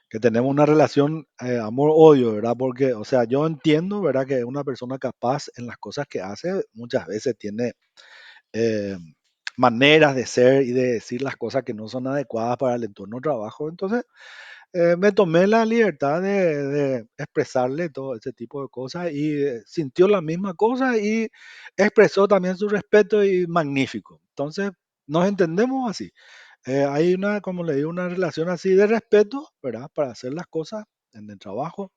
que tenemos una relación amor-odio, ¿verdad? Porque, o sea, yo entiendo, ¿verdad? Que una persona capaz en las cosas que hace muchas veces tiene eh, maneras de ser y de decir las cosas que no son adecuadas para el entorno de trabajo. Entonces, me tomé la libertad de expresarle todo ese tipo de cosas y sintió la misma cosa y expresó también su respeto y magnífico. Entonces, nos entendemos así. Hay una, como le digo, una relación así de respeto, ¿verdad? Para hacer las cosas en el trabajo.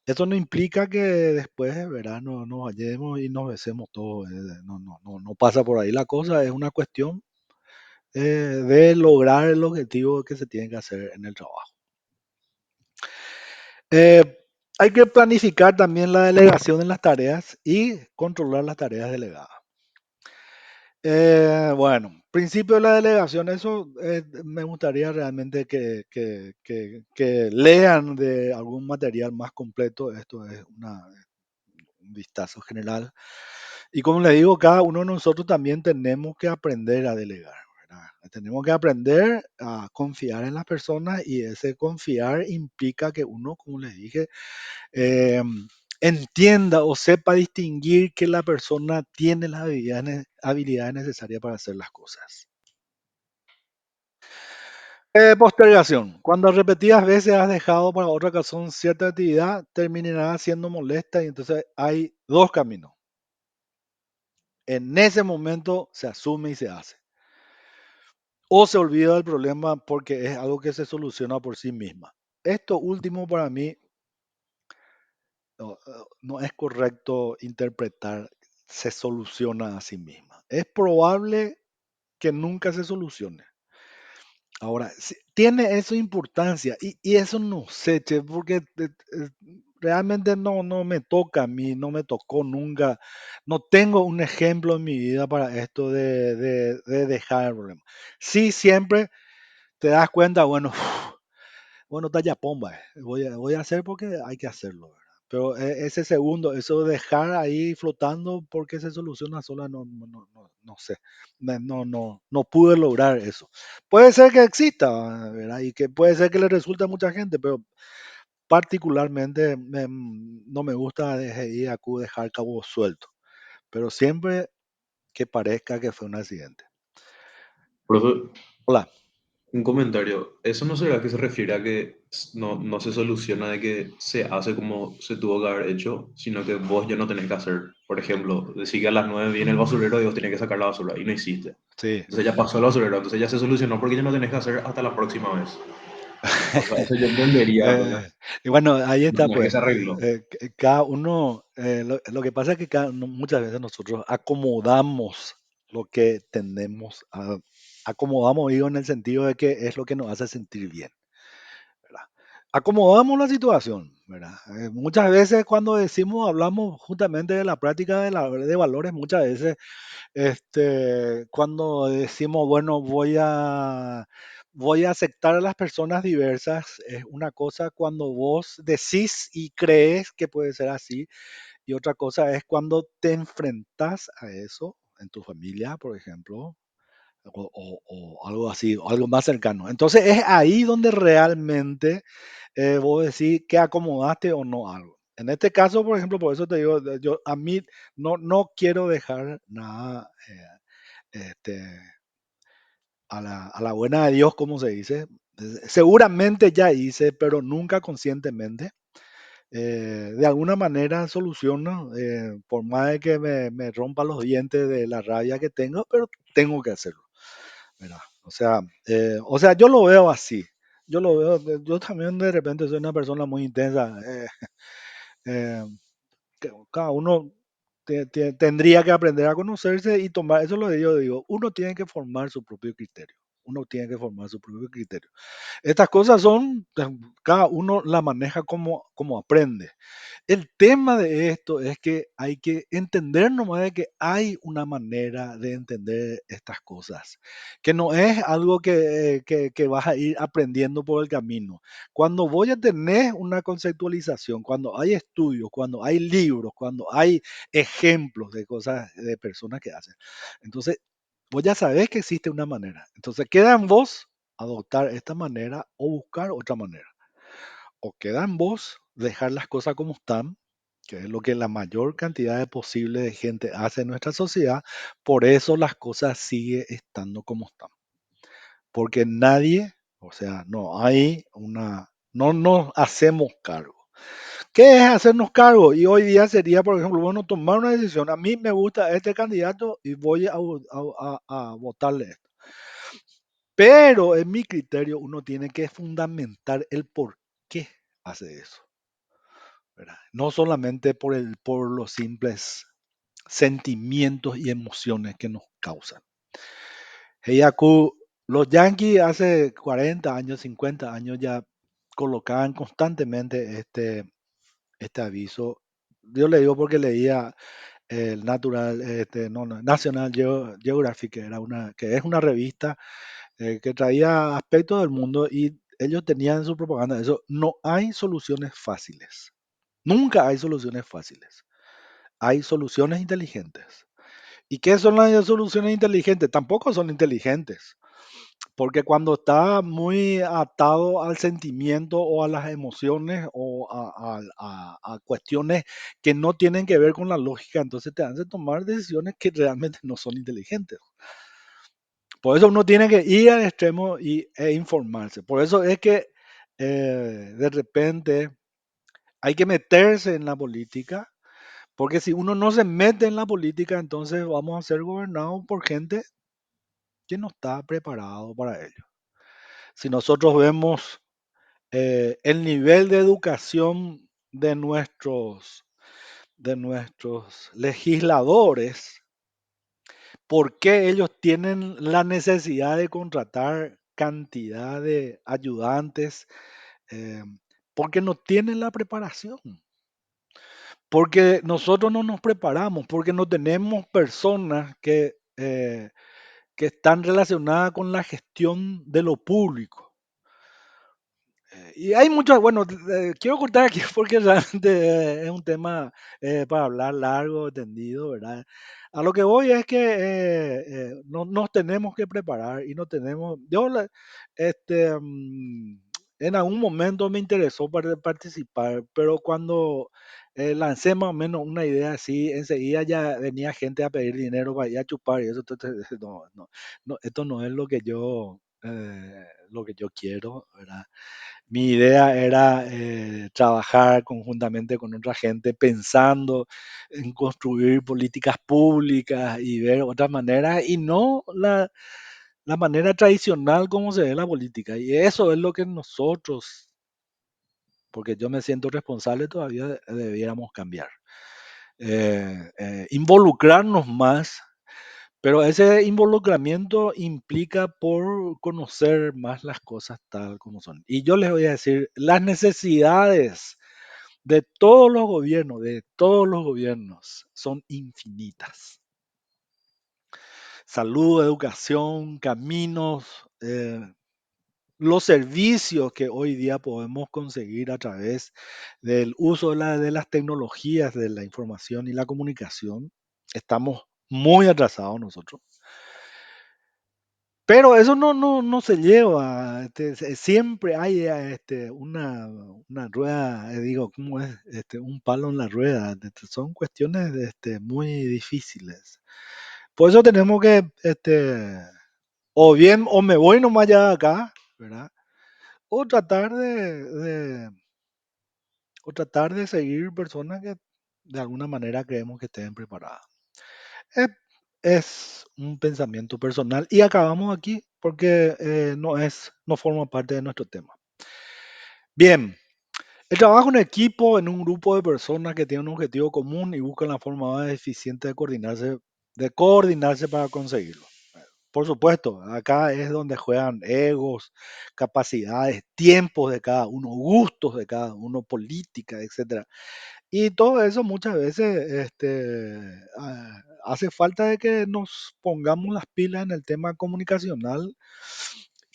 Eso no implica que después, ¿verdad? No nos vayamos y nos besemos todos. No pasa por ahí la cosa. Es una cuestión de lograr el objetivo que se tiene que hacer en el trabajo. Eh, Hay que planificar también la delegación en las tareas y controlar las tareas delegadas. Bueno, principio de la delegación, eso me gustaría realmente que lean de algún material más completo. Esto es un vistazo general. Y como le digo, cada uno de nosotros también tenemos que aprender a delegar, ¿verdad? Tenemos que aprender a confiar en las personas y ese confiar implica que uno, como les dije, eh, entienda o sepa distinguir que la persona tiene las habilidades necesarias para hacer las cosas. Postergación. Cuando repetidas veces has dejado para otra ocasión cierta actividad, terminará siendo molesta y entonces hay dos caminos. En ese momento se asume y se hace. O se olvida del problema porque es algo que se soluciona por sí misma. Esto último para mí no es correcto interpretar se soluciona a sí misma. Es probable que nunca se solucione. Ahora, tiene eso importancia y eso no sé, che, porque realmente no me toca a mí, no me tocó nunca, no tengo un ejemplo en mi vida para esto de dejar el problema. Sí, siempre te das cuenta, bueno, bueno, talla pomba, voy a hacer porque hay que hacerlo, ¿verdad? Pero ese segundo, eso de dejar ahí flotando porque se soluciona sola, no sé. No pude lograr eso. Puede ser que exista, ¿verdad? Y que puede ser que le resulte a mucha gente, pero particularmente no me gusta desde IAQ dejar cabo suelto. Pero siempre que parezca que fue un accidente. Profe, Hola. un comentario. ¿Eso no será que se refiere a que no se soluciona de que se hace como se tuvo que haber hecho, sino que vos ya no tenés que hacer? Por ejemplo, decir que a las 9 viene el basurero y vos tenés que sacar la basura y no hiciste. Sí. Entonces ya pasó el basurero, entonces ya se solucionó porque ya no tenés que hacer hasta la próxima vez. O sea, eso yo entendería, ¿verdad? Y bueno, ahí No, está, no es que pues. se arregló. Cada uno, lo que pasa es que muchas veces nosotros acomodamos lo que tenemos, acomodamos, digo, en el sentido de que es lo que nos hace sentir bien, ¿verdad? Acomodamos la situación, ¿verdad? Muchas veces cuando decimos, hablamos justamente de la práctica de valores, muchas veces cuando decimos, bueno, voy a aceptar a las personas diversas, es una cosa cuando vos decís y crees que puede ser así, y otra cosa es cuando te enfrentas a eso en tu familia, por ejemplo, o algo así, o algo más cercano. Entonces es ahí donde realmente vos decís que acomodaste o no algo. En este caso, por ejemplo, por eso te digo, yo a mí no quiero dejar nada este, a la buena de Dios, como se dice. Seguramente ya hice, pero nunca conscientemente. De alguna manera soluciono, por más de que me rompa los dientes de la rabia que tengo, pero tengo que hacerlo, ¿verdad? O sea, yo lo veo así. Yo también de repente soy una persona muy intensa. Eh, Cada uno tendría que aprender a conocerse y tomar, eso es lo que yo digo, uno tiene que formar su propio criterio. Uno tiene que formar su propio criterio. Estas cosas son, cada uno la maneja como aprende. El tema de esto es que hay que entender nomás de que hay una manera de entender estas cosas, que no es algo que vas a ir aprendiendo por el camino. Cuando voy a tener una conceptualización, cuando hay estudios, cuando hay libros, cuando hay ejemplos de cosas, de personas que hacen, entonces vos ya sabés que existe una manera. Entonces queda en vos adoptar esta manera o buscar otra manera. o queda en vos dejar las cosas como están, que es lo que la mayor cantidad de posible de gente hace en nuestra sociedad, por eso las cosas siguen estando como están. Porque nadie, o sea, no nos hacemos cargo. ¿Qué es hacernos cargo? Y hoy día sería, por ejemplo, bueno, tomar una decisión. A mí me gusta este candidato y voy a votarle esto. Pero en mi criterio uno tiene que fundamentar el por qué hace eso, ¿verdad? No solamente por los simples sentimientos y emociones que nos causan. Heiaku, los Yankees hace 40 años, 50 años ya colocaban constantemente este aviso. Yo le digo porque leía el National Geographic, que es una revista que traía aspectos del mundo y ellos tenían en su propaganda eso, no hay soluciones fáciles. Nunca hay soluciones fáciles. Hay soluciones inteligentes. ¿Y qué son las soluciones inteligentes? Tampoco son inteligentes. Porque cuando está muy atado al sentimiento o a las emociones o a cuestiones que no tienen que ver con la lógica, entonces te hacen tomar decisiones que realmente no son inteligentes. Por eso uno tiene que ir al extremo e informarse. Por eso es que de repente hay que meterse en la política, porque si uno no se mete en la política, entonces vamos a ser gobernados por gente que no está preparado para ello. Si nosotros vemos el nivel de educación de nuestros legisladores, ¿por qué ellos tienen la necesidad de contratar cantidad de ayudantes? Eh, Porque no tienen la preparación, porque nosotros no nos preparamos, porque no tenemos personas que están relacionadas con la gestión de lo público. Y hay muchas, bueno, quiero cortar aquí porque realmente es un tema para hablar largo, tendido, ¿verdad? A lo que voy es que nos tenemos que preparar y no tenemos, en algún momento me interesó participar, pero cuando lancé más o menos una idea así, enseguida ya venía gente a pedir dinero para ir a chupar y eso, entonces, no, esto no es lo que yo quiero, ¿verdad? Mi idea era trabajar conjuntamente con otra gente pensando en construir políticas públicas y ver otras maneras y no la manera tradicional como se ve la política. Y eso es lo que nosotros, porque yo me siento responsable, todavía debiéramos cambiar. Involucrarnos más, pero ese involucramiento implica por conocer más las cosas tal como son. Y yo les voy a decir, las necesidades de todos los gobiernos, son infinitas. Salud, educación, caminos, los servicios que hoy día podemos conseguir a través del uso de las tecnologías de la información y la comunicación. Estamos muy atrasados nosotros. Pero eso no se lleva, siempre hay una rueda, digo, ¿cómo es? Un palo en la rueda. Son cuestiones muy difíciles. Por eso tenemos que, o bien, o me voy nomás ya de acá, ¿verdad? O o tratar de seguir personas que de alguna manera creemos que estén preparadas. Es, es un pensamiento personal y acabamos aquí porque no forma parte de nuestro tema. Bien, el trabajo en equipo en un grupo de personas que tienen un objetivo común y buscan la forma más eficiente de coordinarse para conseguirlo. Por supuesto, acá es donde juegan egos, capacidades, tiempos de cada uno, gustos de cada uno, política, etcétera. Y todo eso muchas veces hace falta de que nos pongamos las pilas en el tema comunicacional,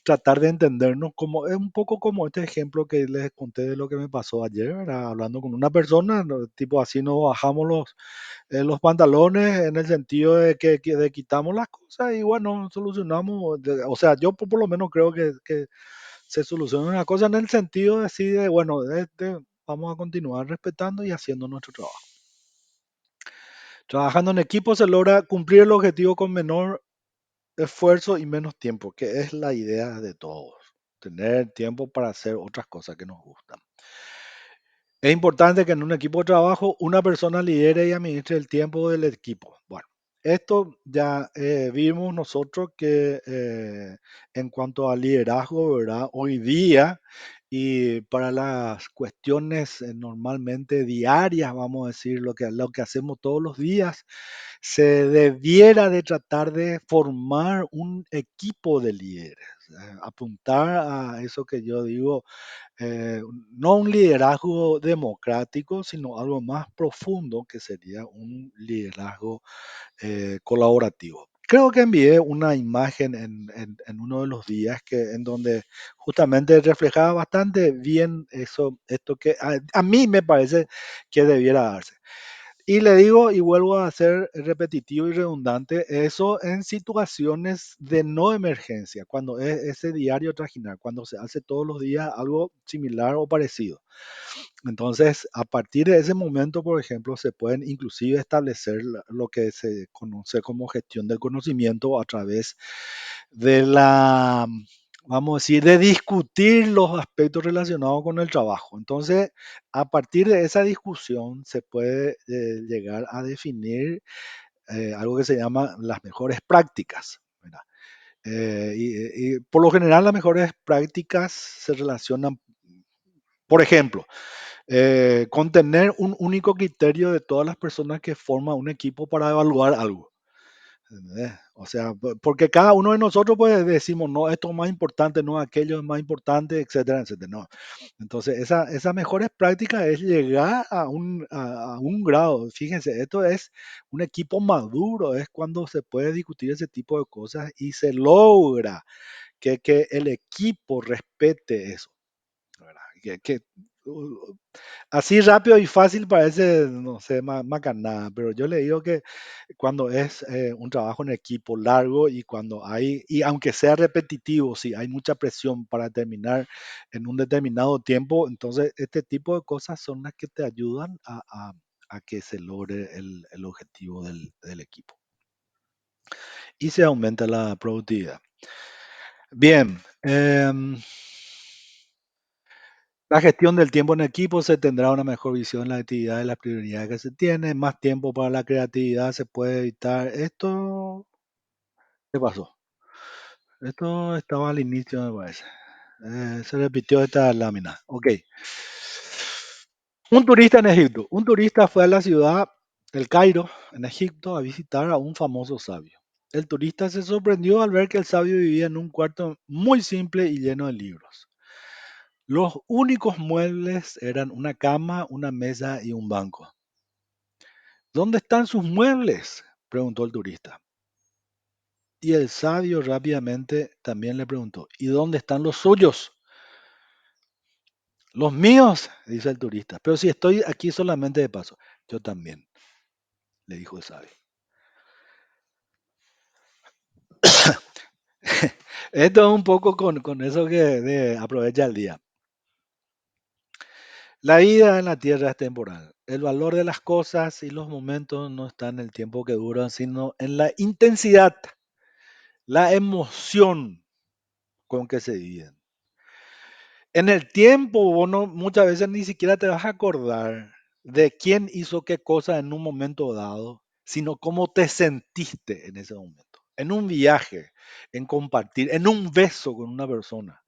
tratar de entendernos como, es un poco como este ejemplo que les conté de lo que me pasó ayer, ¿verdad? Hablando con una persona, ¿no? Tipo así nos bajamos los pantalones en el sentido de que de quitamos las cosas y bueno, solucionamos, o sea, yo por lo menos creo que se soluciona una cosa en el sentido de, así de, bueno, vamos a continuar respetando y haciendo nuestro trabajo. Trabajando en equipo se logra cumplir el objetivo con menor esfuerzo y menos tiempo, que es la idea de todos. Tener tiempo para hacer otras cosas que nos gustan. Es importante que en un equipo de trabajo una persona lidere y administre el tiempo del equipo. Bueno, esto ya vimos nosotros que en cuanto al liderazgo, ¿verdad? Hoy día y para las cuestiones normalmente diarias, vamos a decir, lo que hacemos todos los días, se debiera de tratar de formar un equipo de líderes, apuntar a eso que yo digo, no un liderazgo democrático, sino algo más profundo que sería un liderazgo colaborativo. Creo que envié una imagen en uno de los días en donde justamente reflejaba bastante bien eso, esto que a mí me parece que debiera darse. Y le digo y vuelvo a ser repetitivo y redundante, eso en situaciones de no emergencia, cuando es ese diario trajinar, cuando se hace todos los días algo similar o parecido. Entonces, a partir de ese momento, por ejemplo, se pueden inclusive establecer lo que se conoce como gestión del conocimiento a través de la, vamos a decir, de discutir los aspectos relacionados con el trabajo. Entonces, a partir de esa discusión se puede llegar a definir algo que se llama las mejores prácticas, ¿verdad? Y por lo general las mejores prácticas se relacionan, por ejemplo, con tener un único criterio de todas las personas que forman un equipo para evaluar algo. ¿Entendés? O sea, porque cada uno de nosotros pues decimos, no, esto es más importante, no, aquello es más importante, etcétera, etcétera. No. Entonces, esa mejores prácticas es llegar a un grado. Fíjense, esto es un equipo maduro, es cuando se puede discutir ese tipo de cosas y se logra que el equipo respete eso. ¿Verdad? Así rápido y fácil parece, no sé, macanada, pero yo le digo que cuando es un trabajo en equipo largo y cuando hay, y aunque sea repetitivo, si hay mucha presión para terminar en un determinado tiempo, entonces este tipo de cosas son las que te ayudan a que se logre el objetivo del equipo y se aumenta la productividad. Bien, la gestión del tiempo en equipo se tendrá una mejor visión de la actividad y las prioridades que se tienen, más tiempo para la creatividad se puede evitar. Esto, ¿qué pasó? Esto estaba al inicio, me parece. Se repitió esta lámina. Ok. Un turista en Egipto. Un turista fue a la ciudad del Cairo, en Egipto, a visitar a un famoso sabio. El turista se sorprendió al ver que el sabio vivía en un cuarto muy simple y lleno de libros. Los únicos muebles eran una cama, una mesa y un banco. ¿Dónde están sus muebles? Preguntó el turista. Y el sabio rápidamente también le preguntó, ¿y dónde están los suyos? Los míos, dice el turista. Pero si estoy aquí solamente de paso. Yo también, le dijo el sabio. Esto es un poco con eso que aprovecha el día. La vida en la tierra es temporal. El valor de las cosas y los momentos no está en el tiempo que duran, sino en la intensidad, la emoción con que se dividen. En el tiempo, vos muchas veces ni siquiera te vas a acordar de quién hizo qué cosa en un momento dado, sino cómo te sentiste en ese momento. En un viaje, en compartir, en un beso con una persona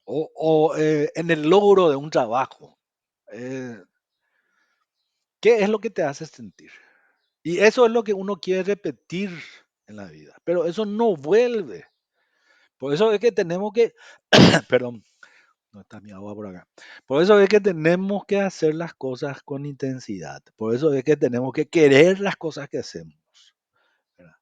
o en el logro de un trabajo. Eh, ¿Qué es lo que te hace sentir? Y eso es lo que uno quiere repetir en la vida, pero eso no vuelve. Por eso es que tenemos que, perdón, no está mi agua por acá. Por eso es que tenemos que hacer las cosas con intensidad. Por eso es que tenemos que querer las cosas que hacemos. ¿Verdad?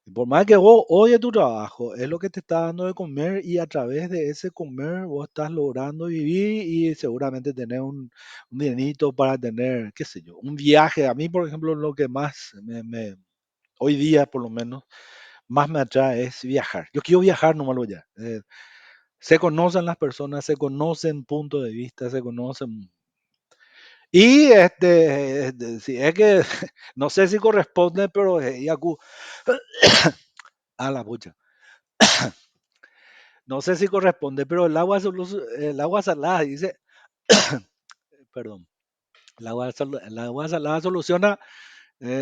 Y por más que vos odies tu trabajo, es lo que te está dando de comer y a través de ese comer vos estás logrando vivir y seguramente tener un dinerito para tener, qué sé yo, un viaje. A mí, por ejemplo, lo que más hoy día por lo menos, más me atrae es viajar. Yo quiero viajar nomás lo ya. Se conocen las personas, se conocen puntos de vista, se conocen. Y si es que no sé si corresponde, pero Yaku, a la pucha. No sé si corresponde, pero el agua salada dice, perdón, el agua salada soluciona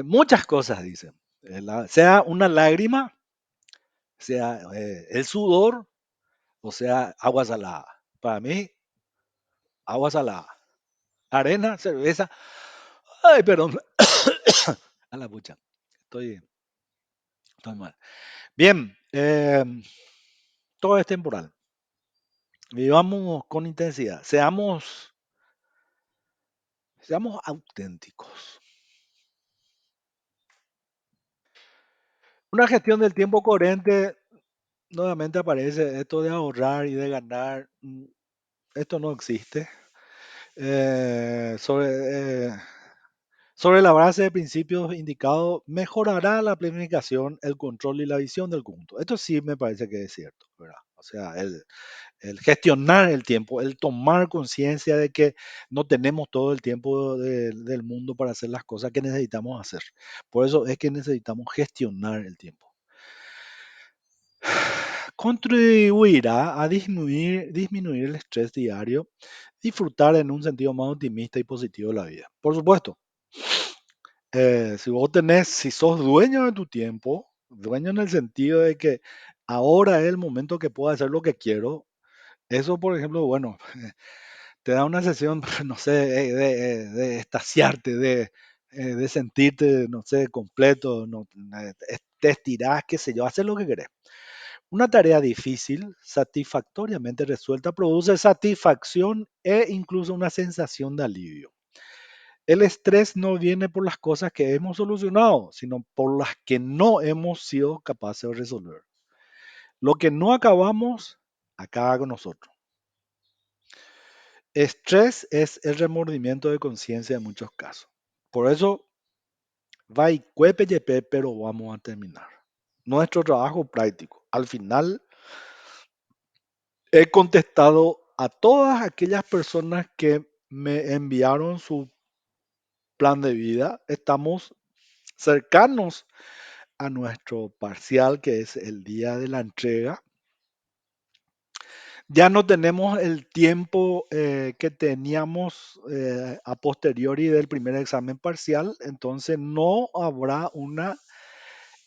muchas cosas, dice. Sea una lágrima, sea el sudor, o sea agua salada. Para mí, agua salada. Arena, cerveza. Ay, perdón. A la pucha. Estoy, estoy mal. Bien, todo es temporal. Vivamos con intensidad. Seamos auténticos. Una gestión del tiempo coherente, nuevamente aparece esto de ahorrar y de ganar. Esto no existe. Eh, sobre, eh, sobre la base de principios indicados, mejorará la planificación, el control y la visión del conjunto. Esto sí me parece que es cierto, ¿verdad? O sea, el gestionar el tiempo, el tomar conciencia de que no tenemos todo el tiempo del mundo para hacer las cosas que necesitamos hacer. Por eso es que necesitamos gestionar el tiempo. Contribuirá a disminuir el estrés diario, disfrutar en un sentido más optimista y positivo de la vida. Por supuesto, si sos dueño de tu tiempo, dueño en el sentido de que ahora es el momento que puedo hacer lo que quiero, eso, por ejemplo, bueno, te da una sesión, no sé, de estaciarte, de sentirte, no sé, completo, no, te estirás, qué sé yo, hacer lo que querés. Una tarea difícil, satisfactoriamente resuelta, produce satisfacción e incluso una sensación de alivio. El estrés no viene por las cosas que hemos solucionado, sino por las que no hemos sido capaces de resolver. Lo que no acabamos, acaba con nosotros. Estrés es el remordimiento de conciencia en muchos casos. Por eso, va y cuepe, yepe, pero vamos a terminar. Nuestro trabajo práctico. Al final, he contestado a todas aquellas personas que me enviaron su plan de vida. Estamos cercanos a nuestro parcial, que es el día de la entrega. Ya no tenemos el tiempo que teníamos a posteriori del primer examen parcial, entonces no habrá una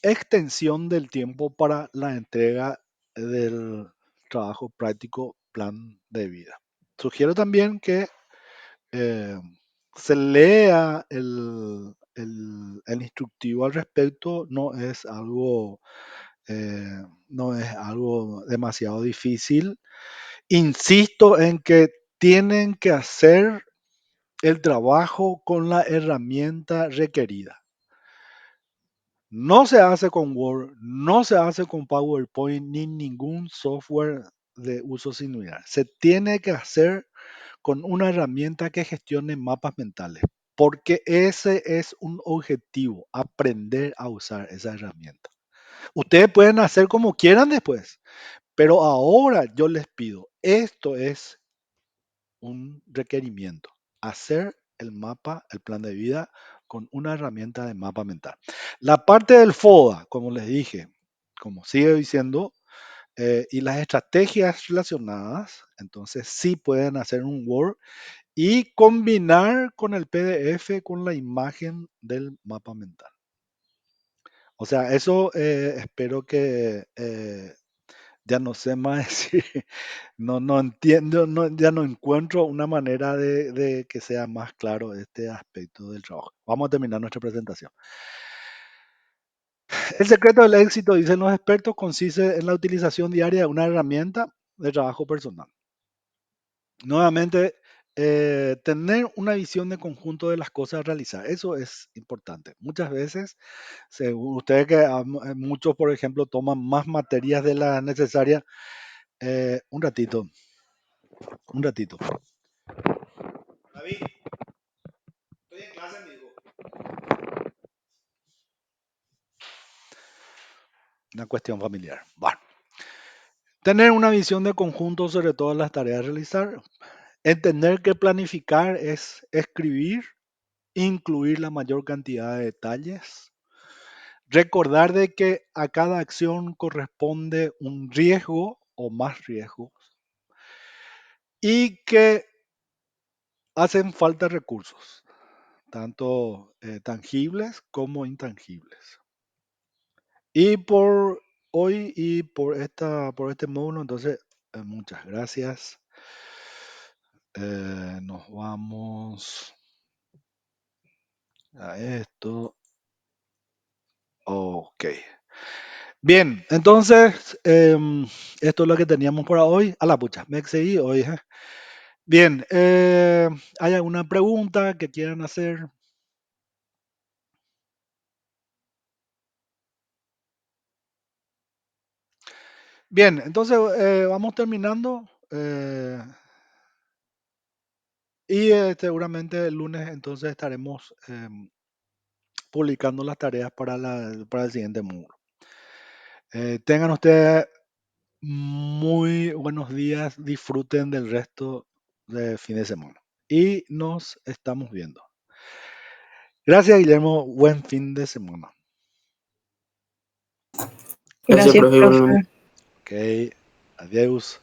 extensión del tiempo para la entrega del trabajo práctico plan de vida. Sugiero también que eh, se lea el instructivo al respecto, eh, no es algo demasiado difícil. Insisto en que tienen que hacer el trabajo con la herramienta requerida. No se hace con Word, no se hace con PowerPoint ni ningún software de uso similar. Se tiene que hacer con una herramienta que gestione mapas mentales, porque ese es un objetivo, aprender a usar esa herramienta. Ustedes pueden hacer como quieran después, pero ahora yo les pido, esto es un requerimiento, hacer el mapa, el plan de vida con una herramienta de mapa mental. La parte del FODA, como les dije, como sigue diciendo, y las estrategias relacionadas, entonces sí pueden hacer un Word y combinar con el PDF con la imagen del mapa mental. O sea, eso espero que ya no sé más decir, no entiendo, ya no encuentro una manera de que sea más claro este aspecto del trabajo. Vamos a terminar nuestra presentación. El secreto del éxito, dicen los expertos, consiste en la utilización diaria de una herramienta de trabajo personal. Nuevamente, tener una visión de conjunto de las cosas a realizar, eso es importante. Muchas veces, según ustedes que muchos, por ejemplo, toman más materias de las necesarias, un ratito, un ratito. David, estoy en clase, amigo. Una cuestión familiar. Bueno, Tener una visión de conjunto sobre todas las tareas a realizar. Entender que planificar es escribir, incluir la mayor cantidad de detalles. Recordar de que a cada acción corresponde un riesgo o más riesgos y que hacen falta recursos, tanto tangibles como intangibles. Y por hoy y por este módulo, entonces, muchas gracias. Nos vamos a esto. Ok. Bien, entonces, esto es lo que teníamos para hoy. A la pucha, me excedí hoy. Bien, ¿hay alguna pregunta que quieran hacer? Bien, entonces vamos terminando. Y seguramente el lunes entonces estaremos publicando las tareas para el siguiente módulo. Tengan ustedes muy buenos días, disfruten del resto del fin de semana y nos estamos viendo. Gracias, Guillermo, buen fin de semana. Gracias, Gracias, profe. profe. Ok, adiós.